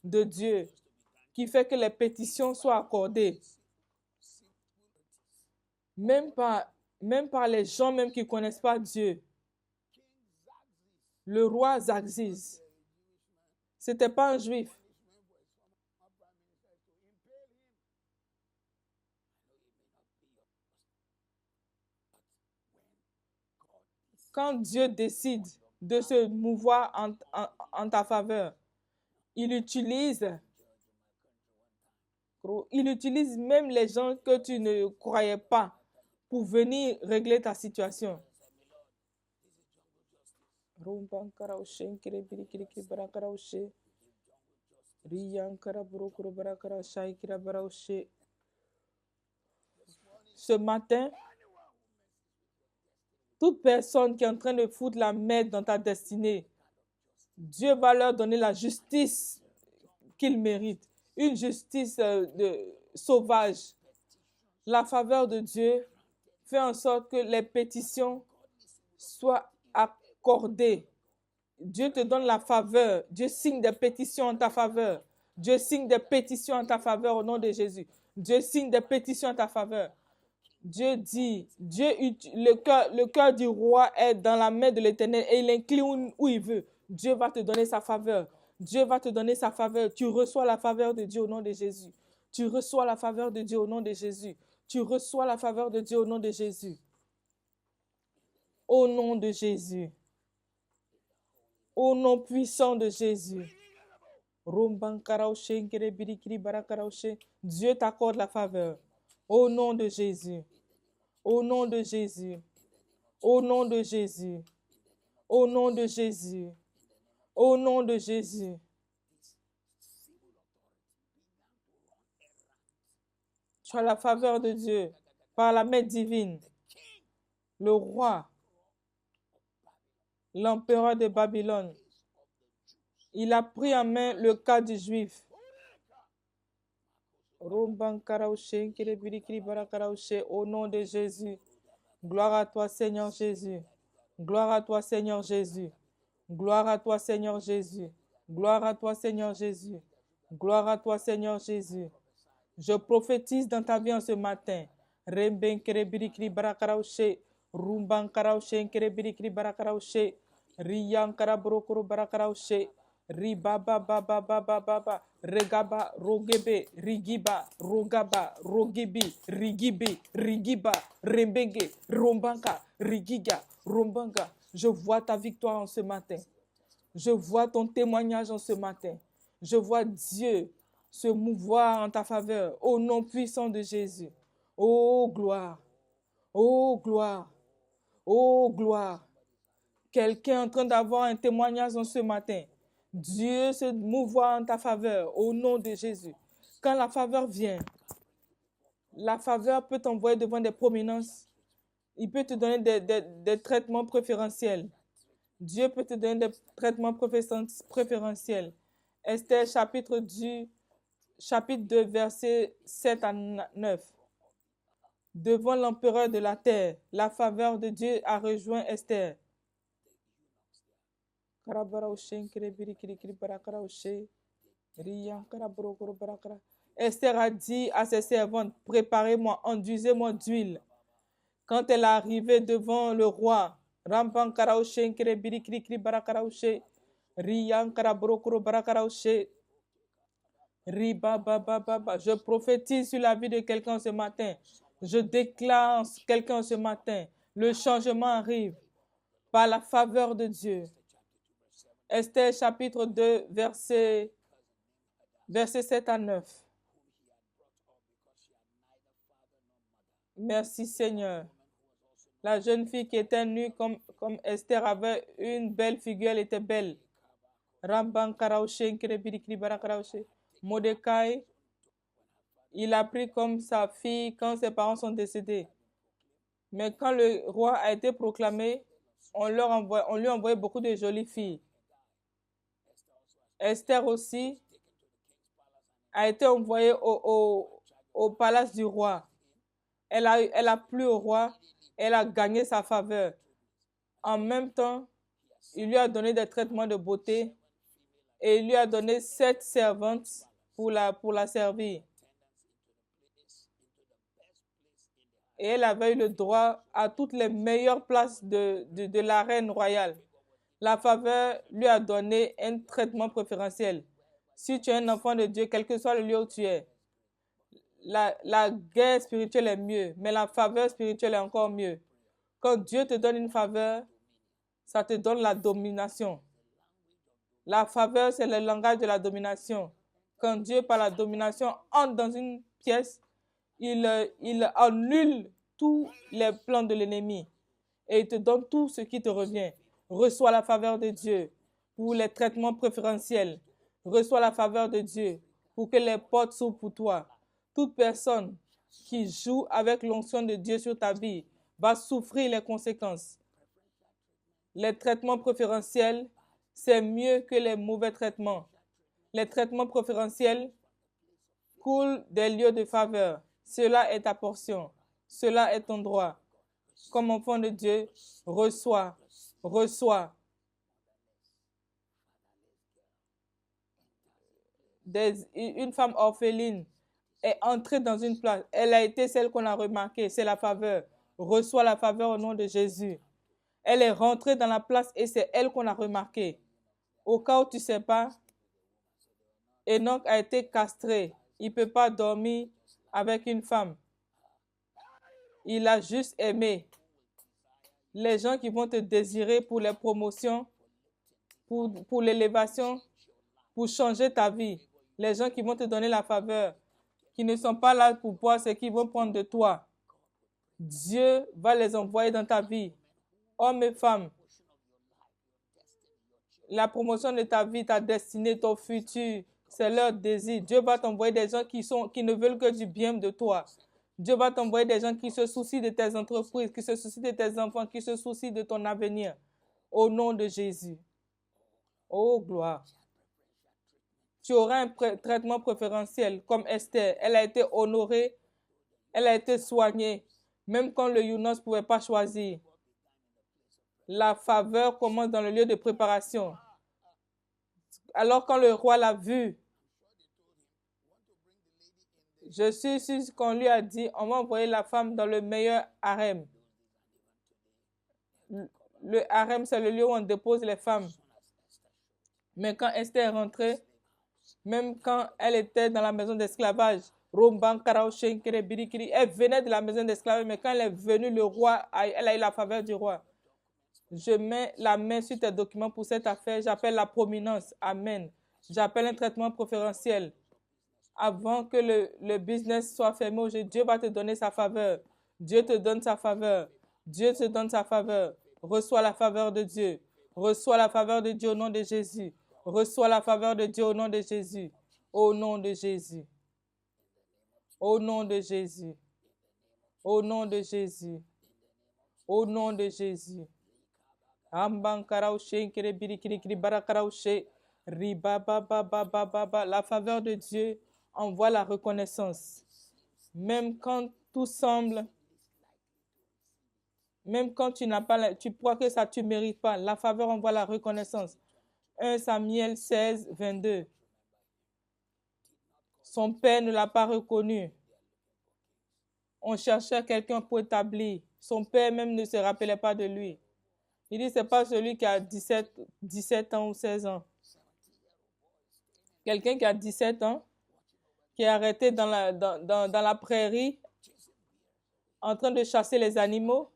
de Dieu qui fait que les pétitions soient accordées. Même par les gens même qui ne connaissent pas Dieu. Le roi Xerxès, ce n'était pas un juif. Quand Dieu décide de se mouvoir en ta faveur, il utilise même les gens que tu ne croyais pas pour venir régler ta situation. Ce matin, toute personne qui est en train de foutre la merde dans ta destinée, Dieu va leur donner la justice qu'ils méritent. Une justice sauvage. La faveur de Dieu fait en sorte que les pétitions soient accordées. Dieu te donne la faveur. Dieu signe des pétitions en ta faveur. Dieu signe des pétitions en ta faveur au nom de Jésus. Dieu signe des pétitions en ta faveur. Dieu dit, le cœur du roi est dans la main de l'Éternel et il incline où il veut. Dieu va te donner sa faveur. Dieu va te donner sa faveur. Tu reçois la faveur de Dieu au nom de Jésus. Tu reçois la faveur de Dieu au nom de Jésus. Tu reçois la faveur de Dieu au nom de Jésus. Au nom de Jésus. Au nom puissant de Jésus. Dieu t'accorde la faveur. Au nom de Jésus. Au nom de Jésus. Au nom de Jésus. Au nom de Jésus. Au nom de Jésus. Tu as la faveur de Dieu par la main divine. Le roi, l'empereur de Babylone, il a pris en main le cas du juif. Au nom de Jésus. Gloire à toi, Seigneur Jésus. Gloire à toi, Seigneur Jésus. Gloire à toi, Seigneur Jésus. Gloire à toi, Seigneur Jésus. Gloire à toi, Seigneur Jésus. Je prophétise dans ta vie en ce matin. Remben kerebirikri barakaraushe. Rumban karaushe kerebirikri barakaraushe. Riyan karabrokoro barakaraushe. Ribaba baba baba baba. Regaba rogebe rigiba rogaba rogibi rigibi rigiba rembenge rombanka rigiga rombanga. Je vois ta victoire en ce matin. Je vois ton témoignage en ce matin. Je vois Dieu se mouvoir en ta faveur au nom puissant de Jésus. Oh gloire, oh gloire, oh gloire. Quelqu'un est en train d'avoir un témoignage en ce matin. Dieu se mouvoir en ta faveur au nom de Jésus. Quand la faveur vient, la faveur peut t'envoyer devant des prominences. Il peut te donner des traitements préférentiels. Dieu peut te donner des traitements préférentiels. Esther chapitre 2, verset 7 à 9. Devant l'empereur de la terre, la faveur de Dieu a rejoint Esther. Esther a dit à ses servantes, préparez-moi, enduisez-moi d'huile. Quand elle est arrivée devant le roi, je prophétise sur la vie de quelqu'un ce matin. Je déclare quelqu'un ce matin. Le changement arrive par la faveur de Dieu. Esther chapitre 2, verset 7 à 9. Merci Seigneur. La jeune fille qui était nue comme Esther avait une belle figure, elle était belle. Mordecai, il a pris comme sa fille quand ses parents sont décédés. Mais quand le roi a été proclamé, on lui a envoyé beaucoup de jolies filles. Esther aussi a été envoyée au palace du roi. Elle a plu au roi, elle a gagné sa faveur. En même temps, il lui a donné des traitements de beauté et il lui a donné 7 servantes pour la servir. Et elle avait eu le droit à toutes les meilleures places de la reine royale. La faveur lui a donné un traitement préférentiel. Si tu es un enfant de Dieu, quel que soit le lieu où tu es, la guerre spirituelle est mieux, mais la faveur spirituelle est encore mieux. Quand Dieu te donne une faveur, ça te donne la domination. La faveur, c'est le langage de la domination. Quand Dieu, par la domination, entre dans une pièce, il annule tous les plans de l'ennemi et il te donne tout ce qui te revient. Reçois la faveur de Dieu pour les traitements préférentiels. Reçois la faveur de Dieu pour que les portes s'ouvrent pour toi. Toute personne qui joue avec l'onction de Dieu sur ta vie va souffrir les conséquences. Les traitements préférentiels, c'est mieux que les mauvais traitements. Les traitements préférentiels coulent des lieux de faveur. Cela est ta portion. Cela est ton droit. Comme enfant de Dieu, reçois. Une femme orpheline est entrée dans une place. Elle a été celle qu'on a remarquée. C'est la faveur. Reçois la faveur au nom de Jésus. Elle est rentrée dans la place et c'est elle qu'on a remarquée. Au cas où tu ne sais pas, Enoch a été castré. Il ne peut pas dormir avec une femme. Il a juste aimé. Les gens qui vont te désirer pour les promotions, pour l'élévation, pour changer ta vie. Les gens qui vont te donner la faveur, qui ne sont pas là pour boire, c'est qu'ils vont prendre de toi. Dieu va les envoyer dans ta vie. Hommes et femmes, la promotion de ta vie, ta destinée, ton futur, c'est leur désir. Dieu va t'envoyer des gens qui ne veulent que du bien de toi. Dieu va t'envoyer des gens qui se soucient de tes entreprises, qui se soucient de tes enfants, qui se soucient de ton avenir. Au nom de Jésus. Oh, gloire. Tu auras un traitement préférentiel comme Esther. Elle a été honorée, elle a été soignée, même quand le Younos ne pouvait pas choisir. La faveur commence dans le lieu de préparation. Alors quand le roi l'a vue, je suis sûr qu'on lui a dit, on va envoyer la femme dans le meilleur harem. Le harem, c'est le lieu où on dépose les femmes. Mais quand Esther est rentrée, même quand elle était dans la maison d'esclavage, elle venait de la maison d'esclavage, mais quand elle est venue, le roi, elle a eu la faveur du roi. Je mets la main sur tes documents pour cette affaire. J'appelle la prominence. Amen. J'appelle un traitement préférentiel. Avant que le business soit fermé aujourd'hui, Dieu va te donner sa faveur. Dieu te donne sa faveur. Dieu te donne sa faveur. Reçois la faveur de Dieu. Reçois la faveur de Dieu au nom de Jésus. Reçois la faveur de Dieu au nom de Jésus. Au nom de Jésus. Au nom de Jésus. Au nom de Jésus. Au nom de Jésus. La faveur de Dieu envoie la reconnaissance. Même quand tout semble Même quand tu n'as pas, tu crois que ça, tu ne mérites pas. La faveur envoie la reconnaissance. 1 Samuel 16, 22. Son père ne l'a pas reconnu. On cherchait quelqu'un pour établir. Son père même ne se rappelait pas de lui. Il dit, ce n'est pas celui qui a 17 ans ou 16 ans. Quelqu'un qui a 17 ans, qui est arrêté dans la prairie, en train de chasser les animaux.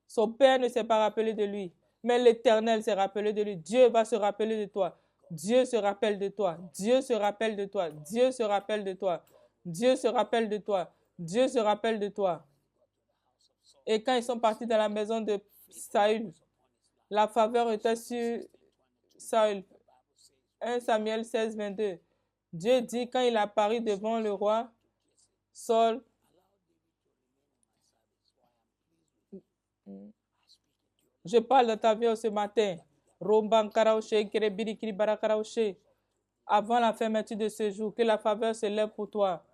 Son père ne s'est pas rappelé de lui. Mais l'Éternel s'est rappelé de lui. Dieu va se rappeler de toi. Dieu se rappelle de toi. Dieu se rappelle de toi. Dieu se rappelle de toi. Dieu se rappelle de toi. Dieu se rappelle de toi. Et quand ils sont partis dans la maison de Saül, la faveur était sur Saül. 1 Samuel 16, 22. Dieu dit, quand il apparut devant le roi, Saul, je parle de ta vie ce matin. Avant la fermeture de ce jour, que la faveur se lève pour toi.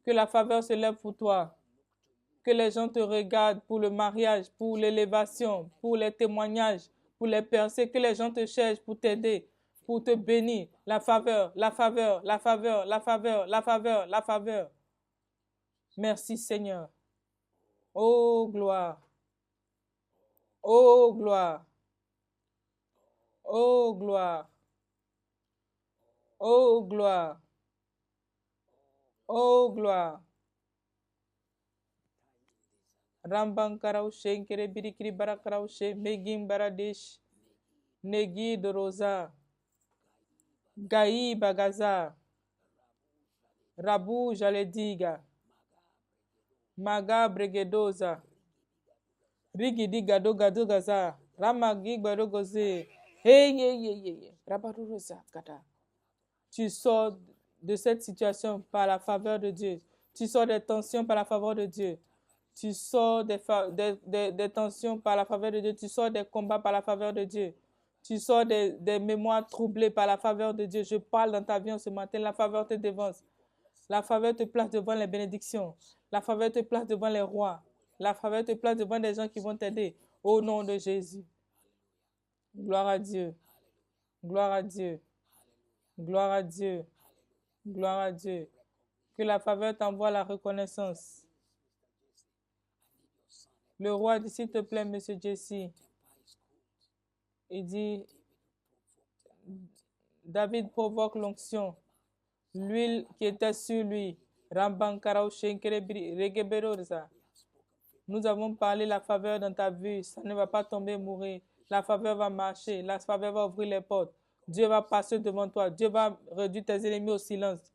Que la faveur se lève pour toi. Que les gens te regardent pour le mariage, pour l'élévation, pour les témoignages, pour les percées. Que les gens te cherchent pour t'aider, pour te bénir. La faveur, la faveur, la faveur, la faveur, la faveur, la faveur. Merci Seigneur. Oh gloire. Oh gloire. Oh gloire. Oh gloire. Oh gloire. Rambang karaushe, nkere birikiri barakaraushe, megim baradesh, negi dorosa, gai bagaza, rabu jalediga, maga bregedoza, rigidi gado gado gaza, ramagi gado goze, hey, rabaruza kata. Tu sors de cette situation par la faveur de Dieu. Tu sors des tensions par la faveur de Dieu. Tu sors des tensions par la faveur de Dieu. Tu sors des combats par la faveur de Dieu. Tu sors des mémoires troublées par la faveur de Dieu. Je parle dans ta vie en ce matin. La faveur te devance. La faveur te place devant les bénédictions. La faveur te place devant les rois. La faveur te place devant des gens qui vont t'aider. Au nom de Jésus. Gloire à Dieu. Gloire à Dieu. Gloire à Dieu. Gloire à Dieu. Que la faveur t'envoie la reconnaissance. Le roi dit, s'il te plaît, monsieur Jesse, il dit, David provoque l'onction. L'huile qui était sur lui. Nous avons parlé la faveur dans ta vie. Ça ne va pas tomber mourir. La faveur va marcher. La faveur va ouvrir les portes. Dieu va passer devant toi. Dieu va réduire tes ennemis au silence.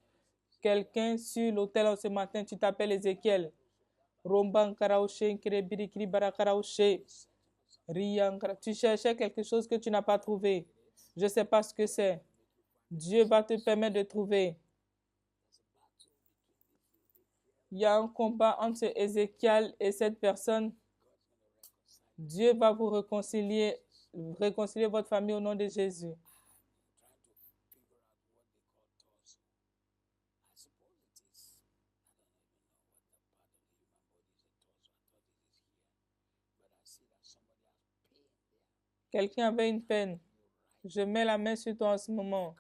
Quelqu'un sur l'autel en ce matin, tu t'appelles Ézéchiel. Tu cherchais quelque chose que tu n'as pas trouvé. Je ne sais pas ce que c'est. Dieu va te permettre de trouver. Il y a un combat entre Ézéchiel et cette personne. Dieu va vous réconcilier votre famille au nom de Jésus. Quelqu'un avait une peine. Je mets la main sur toi en ce moment.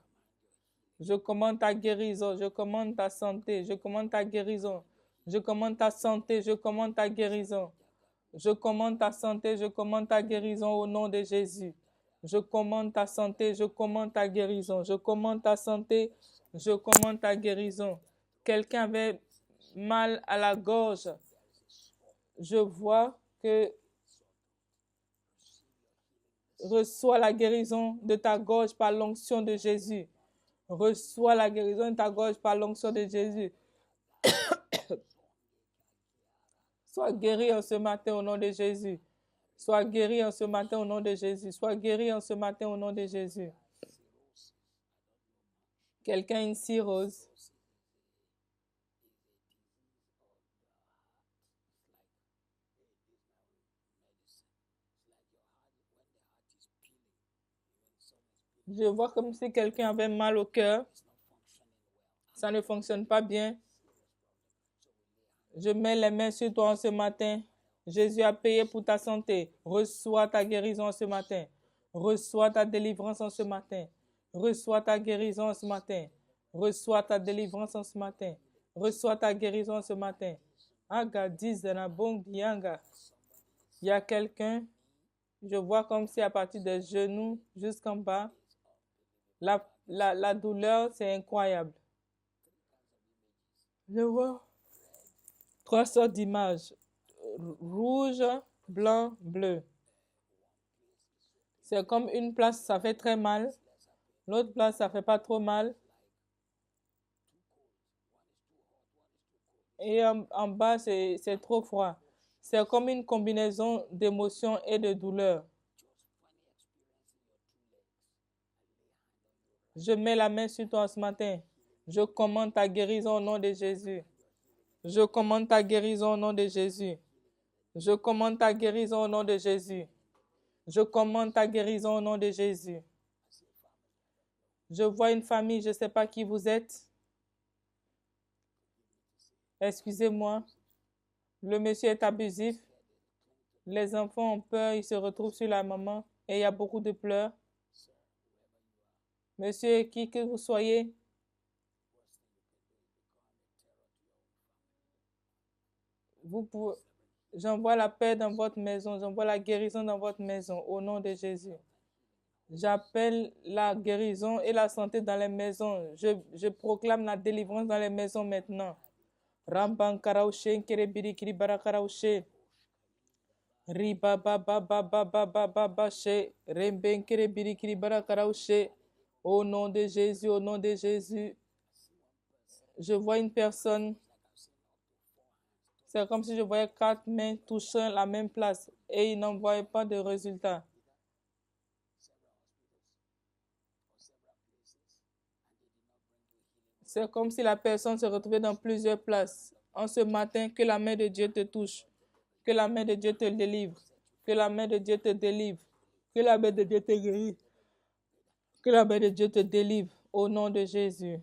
Je commande ta guérison. Je commande ta santé. Je commande ta guérison. Je commande ta santé. Je commande ta guérison. Je commande ta santé. Je commande ta guérison au nom de Jésus. Je commande ta santé. Je commande ta guérison. Je commande ta santé. Je commande ta guérison. Quelqu'un avait mal à la gorge. Je vois que reçois la guérison de ta gorge par l'onction de Jésus. Reçois la guérison de ta gorge par l'onction de Jésus. Sois guéri en ce matin au nom de Jésus. Sois guéri en ce matin au nom de Jésus. Sois guéri en ce matin au nom de Jésus. Quelqu'un a une cirrhose. Je vois comme si quelqu'un avait mal au cœur. Ça ne fonctionne pas bien. Je mets les mains sur toi en ce matin. Jésus a payé pour ta santé. Reçois ta guérison ce matin. Reçois ta délivrance en ce matin. Reçois ta guérison en ce matin. Reçois ta délivrance en ce matin. Reçois ta guérison en ce matin. Aga dizana bong yanga. Il y a quelqu'un, je vois comme si à partir des genoux jusqu'en bas, la douleur, c'est incroyable. Je vois 3 sortes d'images. Rouge, blanc, bleu. C'est comme une place, ça fait très mal. L'autre place, ça fait pas trop mal. Et en bas, c'est trop froid. C'est comme une combinaison d'émotions et de douleurs. Je mets la main sur toi ce matin. Je commande ta guérison au nom de Jésus. Je commande ta guérison au nom de Jésus. Je commande ta guérison au nom de Jésus. Je commande ta guérison au nom de Jésus. Je vois une famille, je ne sais pas qui vous êtes. Excusez-moi. Le monsieur est abusif. Les enfants ont peur, ils se retrouvent sur la maman et il y a beaucoup de pleurs. Monsieur, qui que vous soyez, j'envoie la paix dans votre maison, j'envoie la guérison dans votre maison au nom de Jésus. J'appelle la guérison et la santé dans les maisons. Je proclame la délivrance dans les maisons maintenant. Ramban karaushe kere birikiri barakaraushe. Riba ba ba ba ba ba ba ba ba she. Remben kere birikiri barakaraushe. Au nom de Jésus, au nom de Jésus. Je vois une personne. C'est comme si je voyais 4 mains touchant la même place et ils n'en voyaient pas de résultat. C'est comme si la personne se retrouvait dans plusieurs places. En ce matin, que la main de Dieu te touche. Que la main de Dieu te délivre. Que la main de Dieu te délivre. Que la main de Dieu te guérit. Que la main de Dieu te délivre. Au nom de Jésus.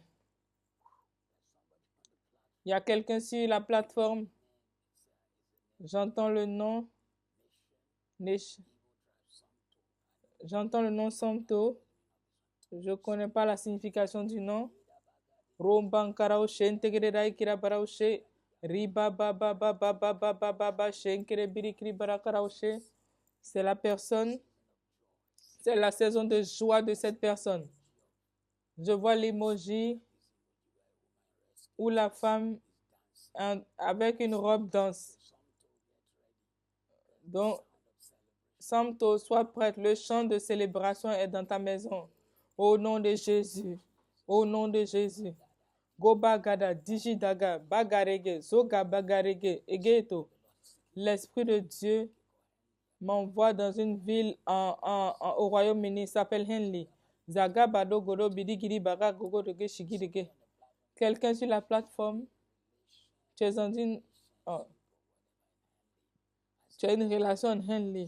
Il y a quelqu'un sur la plateforme. J'entends le nom. J'entends le nom Santo. Je ne connais pas la signification du nom. Romban karaushe integrerai kira baraushe. Riba ba ba ba ba ba ba ba ba ba shenkere birikri barakaraushe. C'est la personne. C'est la saison de joie de cette personne. Je vois l'emoji où la femme avec une robe danse. Donc, Santo, sois prête. Le chant de célébration est dans ta maison. Au nom de Jésus. Au nom de Jésus. Gobagada, Dijidaga, Bagarege, Zoga Bagarege, Egeto. L'Esprit de Dieu m'envoie dans une ville au Royaume-Uni, s'appelle Henley. Zaga Bado Godo Bidigiri Baga Gogo Doge Shigirige. Quelqu'un sur la plateforme, tu es dans une. Tu as une relation en Henley.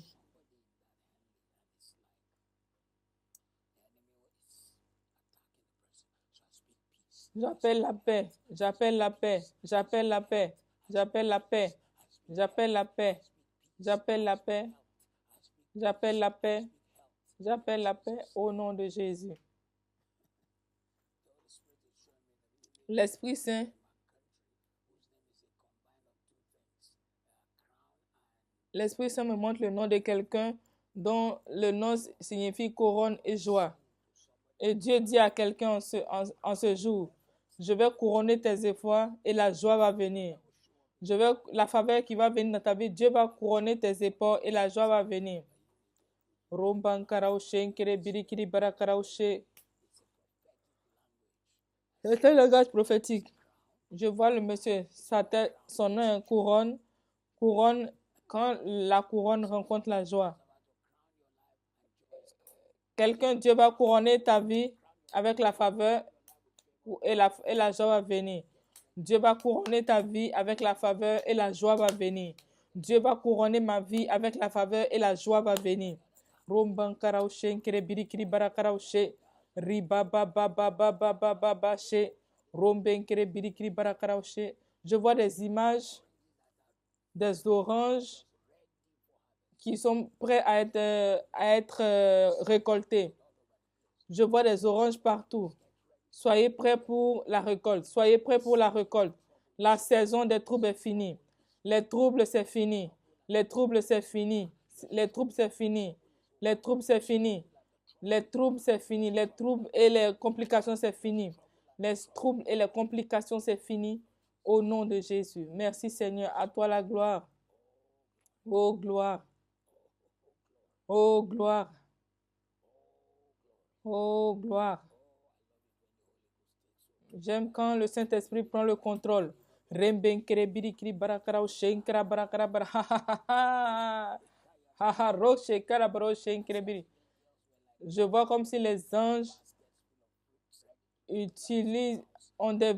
J'appelle la paix, j'appelle la paix, j'appelle la paix, j'appelle la paix, j'appelle la paix, j'appelle la paix, j'appelle la paix, j'appelle la paix au nom de Jésus. L'Esprit Saint, l'Esprit Saint me montre le nom de quelqu'un dont le nom signifie couronne et joie. Et Dieu dit à quelqu'un en ce jour, je vais couronner tes efforts et la joie va venir. La faveur qui va venir dans ta vie, Dieu va couronner tes efforts et la joie va venir. C'est un langage prophétique. Je vois le monsieur, sa tête, son nom est couronne. Couronne, quand la couronne rencontre la joie. Dieu va couronner ta vie avec la faveur et la joie va venir. Dieu va couronner ta vie avec la faveur et la joie va venir. Dieu va couronner ma vie avec la faveur et la joie va venir. Romban karaushe nkere birikiri barakaraushe. Riba ba ba ba ba ba ba ba ba she. Romben kere birikiri barakaraushe. Je vois des images, des oranges qui sont prêts à être récoltés. Je vois des oranges partout. Soyez prêts pour la récolte. Soyez prêts pour la récolte. La saison des troubles est finie. Les troubles, c'est fini. Les troubles, c'est fini. Les troubles, c'est fini. Les troubles, c'est fini. Les troubles, c'est fini. Les troubles et les complications, c'est fini. Les troubles et les complications, c'est fini. Au nom de Jésus. Merci Seigneur. À toi la gloire. Oh gloire. Oh gloire. Oh gloire. J'aime quand le Saint-Esprit prend le contrôle. Je vois comme si les anges utilisent, ont des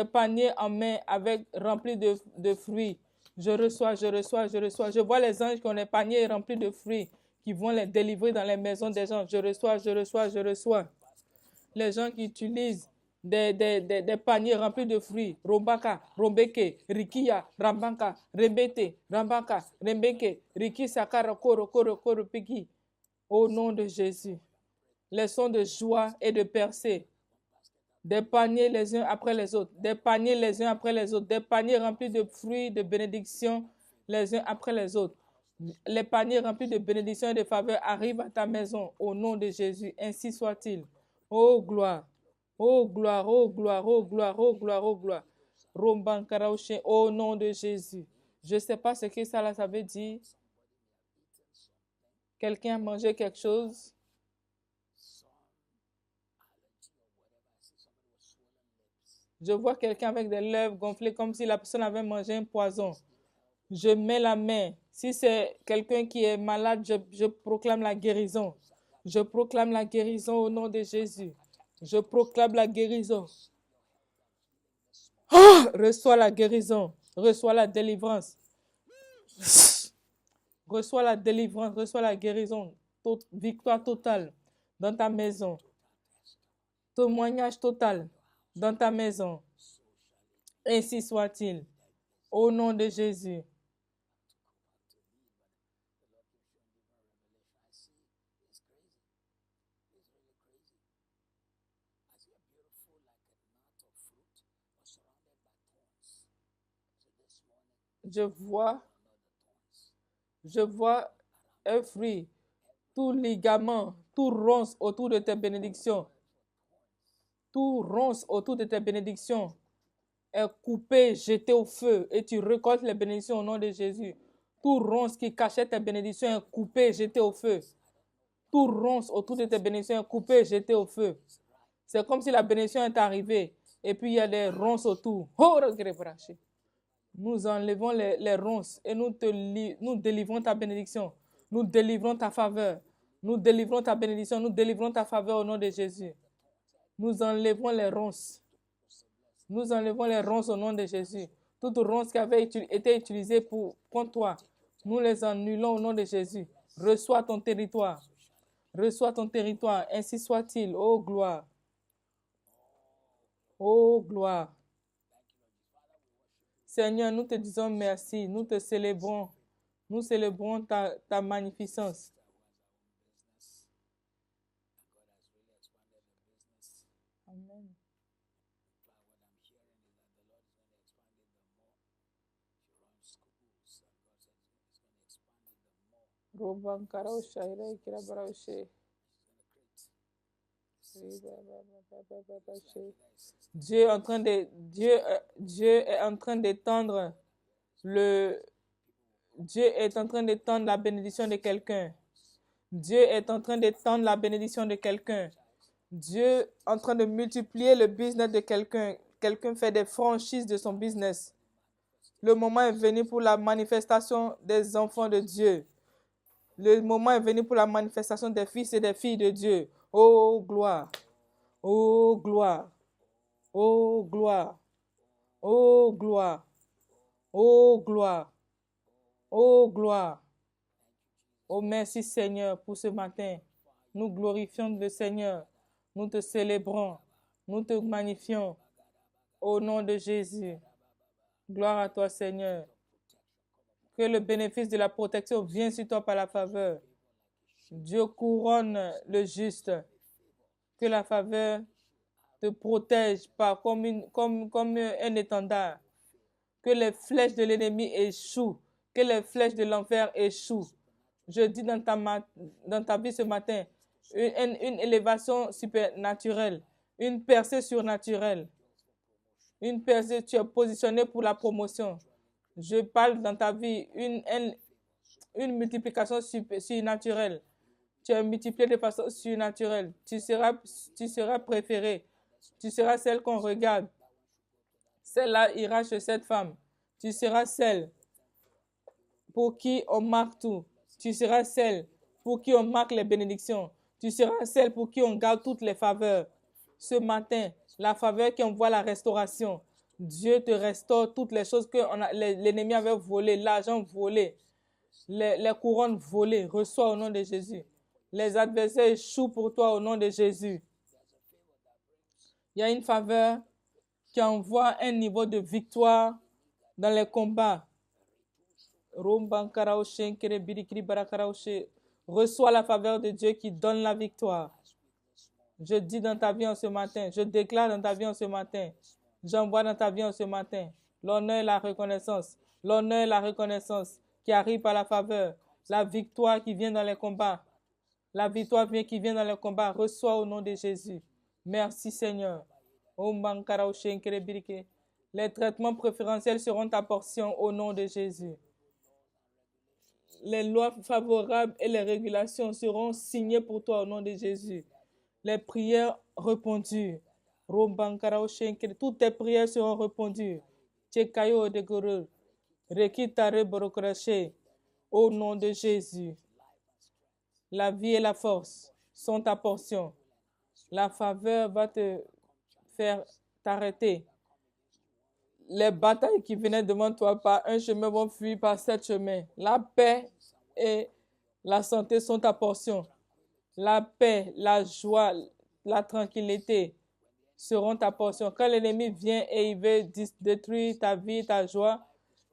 paniers en main avec remplis de fruits. Je reçois. Je vois les anges qui ont des paniers remplis de fruits qui vont les délivrer dans les maisons des gens. Je reçois. Les gens qui utilisent des paniers remplis de fruits. Rombaka, Rombeke, Rikia, Rambanka, Rembete, Rambaka, Rembeke, Riki Sakara, Koro, Piki. Au nom de Jésus. Les sons de joie et de percée. Des paniers les uns après les autres. Des paniers les uns après les autres. Des paniers remplis de fruits, de bénédictions les uns après les autres. Les paniers remplis de bénédictions et de faveurs arrivent à ta maison au nom de Jésus. Ainsi soit-il. Oh gloire. Oh gloire, oh gloire, oh gloire, oh gloire, oh gloire. Rombankaraouché, au nom de Jésus. Je ne sais pas ce que ça veut dire. Quelqu'un a mangé quelque chose. Je vois quelqu'un avec des lèvres gonflées comme si la personne avait mangé un poison. Je mets la main. Si c'est quelqu'un qui est malade, je proclame la guérison. Je proclame la guérison au nom de Jésus. Je proclame la guérison. Oh, reçois la guérison. Reçois la délivrance. Reçois la délivrance. Reçois la guérison. Victoire totale dans ta maison. Témoignage total dans ta maison. Ainsi soit-il. Au nom de Jésus. Je vois un fruit, tout ligament, tout ronce autour de tes bénédictions. Tout ronce autour de tes bénédictions est coupé, jeté au feu, et tu récoltes les bénédictions au nom de Jésus. Tout ronce qui cachait tes bénédictions est coupé, jeté au feu. Tout ronce autour de tes bénédictions est coupé, jeté au feu. C'est comme si la bénédiction est arrivée, et puis il y a des ronces autour. Nous enlevons les ronces et nous délivrons ta bénédiction. Nous délivrons ta faveur. Nous délivrons ta bénédiction. Nous délivrons ta faveur au nom de Jésus. Nous enlevons les ronces. Nous enlevons les ronces au nom de Jésus. Toutes ronces qui avaient été utilisées contre toi, nous les annulons au nom de Jésus. Reçois ton territoire. Reçois ton territoire. Ainsi soit-il. Oh gloire. Oh gloire. Seigneur, nous te disons merci. Nous te célébrons. Nous célébrons ta magnificence. Amen. Dieu est en train d'étendre Dieu est en train d'étendre la bénédiction de quelqu'un. Dieu est en train d'étendre la bénédiction de quelqu'un. Dieu est en train de multiplier le business de quelqu'un. Quelqu'un fait des franchises de son business. Le moment est venu pour la manifestation des enfants de Dieu. Le moment est venu pour la manifestation des fils et des filles de Dieu. Oh gloire. Oh gloire. Oh gloire. Oh gloire. Oh gloire. Oh gloire. Oh merci Seigneur pour ce matin. Nous glorifions le Seigneur. Nous te célébrons. Nous te magnifions. Au nom de Jésus. Gloire à toi Seigneur. Que le bénéfice de la protection vienne sur toi par la faveur. Dieu couronne le juste. Que la faveur te protège par comme un étendard. Que les flèches de l'ennemi échouent. Que les flèches de l'enfer échouent. Je dis dans ta vie ce matin, une élévation supernaturelle, une percée surnaturelle. Une percée, tu es positionné pour la promotion. Je parle dans ta vie, une multiplication surnaturelle. Tu es multiplié de façon surnaturelle. Tu seras préféré. Tu seras celle qu'on regarde. Celle-là ira chez cette femme. Tu seras celle pour qui on marque tout. Tu seras celle pour qui on marque les bénédictions. Tu seras celle pour qui on garde toutes les faveurs. Ce matin, la faveur qui envoie la restauration. Dieu te restaure toutes les choses que l'ennemi avait volées, l'argent volé, les couronnes volées. Reçois au nom de Jésus. Les adversaires échouent pour toi au nom de Jésus. Il y a une faveur qui envoie un niveau de victoire dans les combats. Reçois la faveur de Dieu qui donne la victoire. Je dis dans ta vie en ce matin, je déclare dans ta vie en ce matin, j'envoie dans ta vie en ce matin l'honneur et la reconnaissance. L'honneur et la reconnaissance qui arrivent par la faveur. La victoire qui vient dans les combats. La victoire qui vient dans les combats. Reçois au nom de Jésus. Merci Seigneur. Les traitements préférentiels seront ta portion au nom de Jésus. Les lois favorables et les régulations seront signées pour toi au nom de Jésus. Les prières répondues. Toutes tes prières seront répondues. Au nom de Jésus. La vie et la force sont ta portion. La faveur va te faire t'arrêter. Les batailles qui venaient devant toi par un chemin vont fuir par 7 chemins. La paix et la santé sont ta portion. La paix, la joie, la tranquillité seront ta portion. Quand l'ennemi vient et il veut détruire ta vie, ta joie,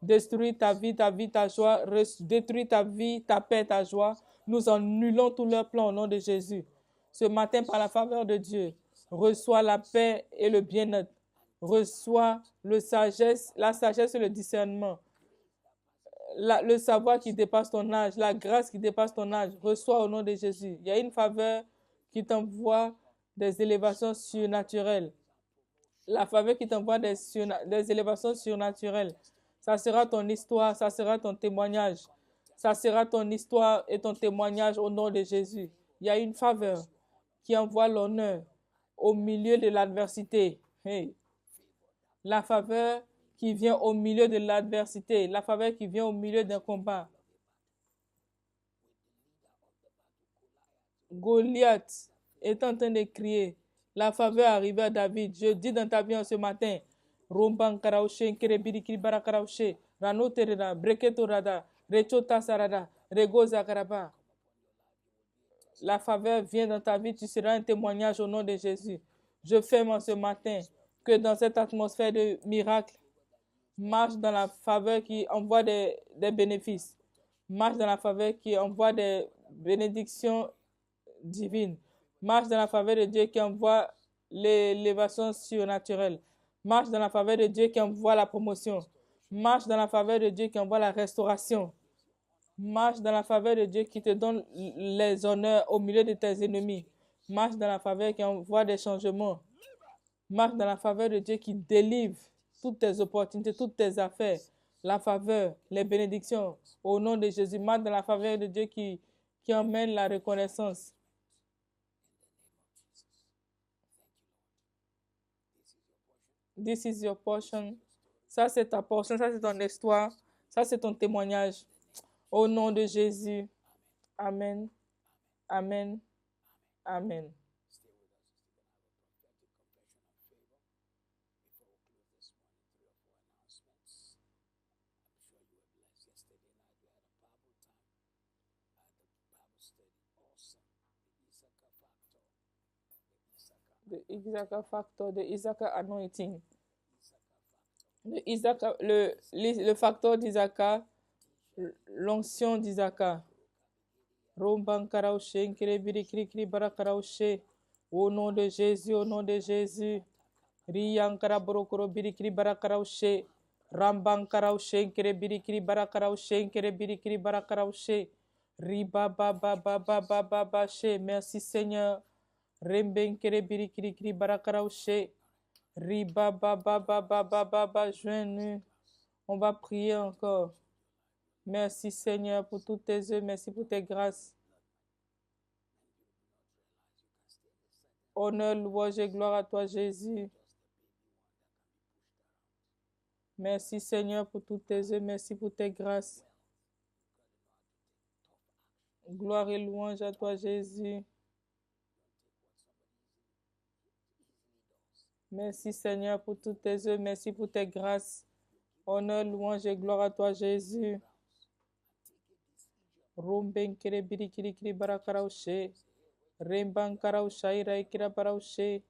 détruire ta vie, ta joie, détruire ta vie, ta paix, ta joie, nous annulons tous leurs plans au nom de Jésus. Ce matin, par la faveur de Dieu, reçois la paix et le bien-être. Reçois la sagesse et le discernement. Le savoir qui dépasse ton âge, la grâce qui dépasse ton âge. Reçois au nom de Jésus. Il y a une faveur qui t'envoie des élévations surnaturelles. La faveur qui t'envoie des élévations surnaturelles. Ça sera ton histoire, ça sera ton témoignage. Ça sera ton histoire et ton témoignage au nom de Jésus. Il y a une faveur qui envoie l'honneur au milieu de l'adversité. Hey. La faveur qui vient au milieu de l'adversité. La faveur qui vient au milieu d'un combat. Goliath est en train de crier. La faveur arrivée à David. Je dis dans ta vie en ce matin. Romban karaushe, kerebiri barakaraushe, rano terera, breketo rada, rechota sarada, regoza karaba. La faveur vient dans ta vie, tu seras un témoignage au nom de Jésus. Je ferme en ce matin que dans cette atmosphère de miracle, marche dans la faveur qui envoie des bénéfices. Marche dans la faveur qui envoie des bénédictions divines. Marche dans la faveur de Dieu qui envoie l'élévation surnaturelle. Marche dans la faveur de Dieu qui envoie la promotion. Marche dans la faveur de Dieu qui envoie la restauration. Marche dans la faveur de Dieu qui te donne les honneurs au milieu de tes ennemis. Marche dans la faveur qui envoie des changements. Marche dans la faveur de Dieu qui délivre toutes tes opportunités, toutes tes affaires. La faveur, les bénédictions. Au nom de Jésus, marche dans la faveur de Dieu qui emmène la reconnaissance. This is your portion. Ça, c'est ta portion. Ça, c'est ton histoire. Ça, c'est ton témoignage. Au nom de Jésus. Amen. Amen. Amen. The Issachar factor, the Issachar anointing. Le facteur d'Issachar L'onction d'Isaka. Au nom de Jésus, au nom de Jésus. Riyankara borokoro birikiri barakaraushe. Rambankaraushe kere birikiri barakaraushe kere birikiri barakaraushe. Riba ba ba ba ba ba ba ba she. Merci Seigneur. Rembenkere birikiri barakaraushe. Riba ba ba ba ba ba ba ba. Joins-nous. On va prier encore. Merci Seigneur pour toutes tes œuvres. Merci pour tes grâces. Honneur, louange et gloire à toi Jésus. Merci Seigneur pour toutes tes œuvres. Merci pour tes grâces. Gloire et louange à toi Jésus. Merci Seigneur pour toutes tes œuvres. Merci pour tes grâces. Honneur, louange et gloire à toi Jésus. Rumbenkere birikiri barakaraushe. Rembankaraushaira ikira baraushe.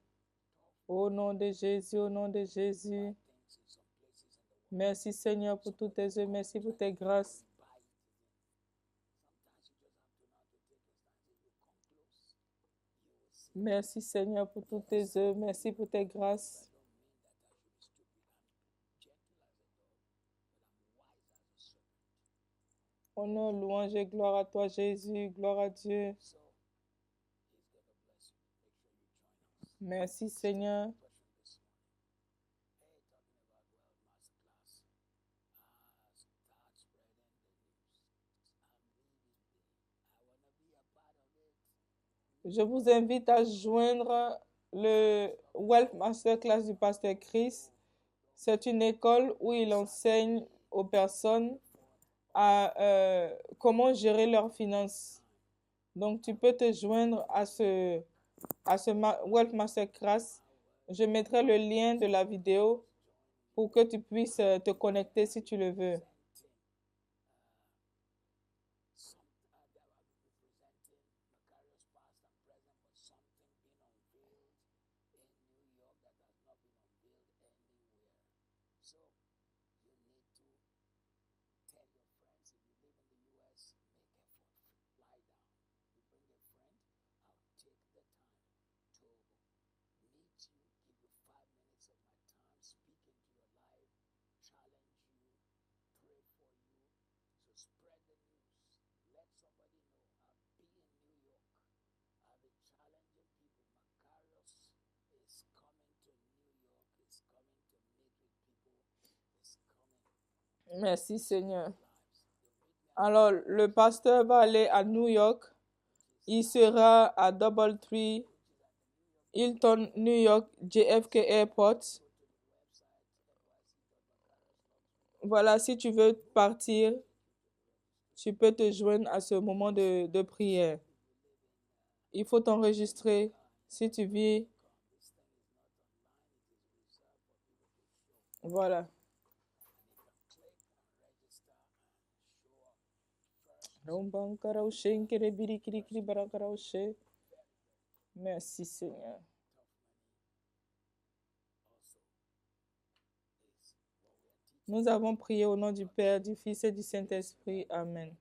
Au nom de Jésus, au nom de Jésus. Merci Seigneur pour toutes tes œuvres. Merci pour tes grâces. Merci Seigneur pour toutes tes œuvres. Merci pour tes grâces. Honneur, louange et gloire à toi Jésus. Gloire à Dieu. Merci Seigneur. Je vous invite à joindre le Wealth Masterclass du pasteur Chris. C'est une école où il enseigne aux personnes à comment gérer leurs finances. Donc, tu peux te joindre à ce Wealth Masterclass. Je mettrai le lien de la vidéo pour que tu puisses te connecter si tu le veux. Merci Seigneur. Alors, le pasteur va aller à New York. Il sera à Doubletree, Hilton, New York, JFK Airport. Voilà, si tu veux partir, tu peux te joindre à ce moment de prière. Il faut t'enregistrer si tu vis. Voilà. Merci Seigneur. Nous avons prié au nom du Père, du Fils et du Saint-Esprit. Amen.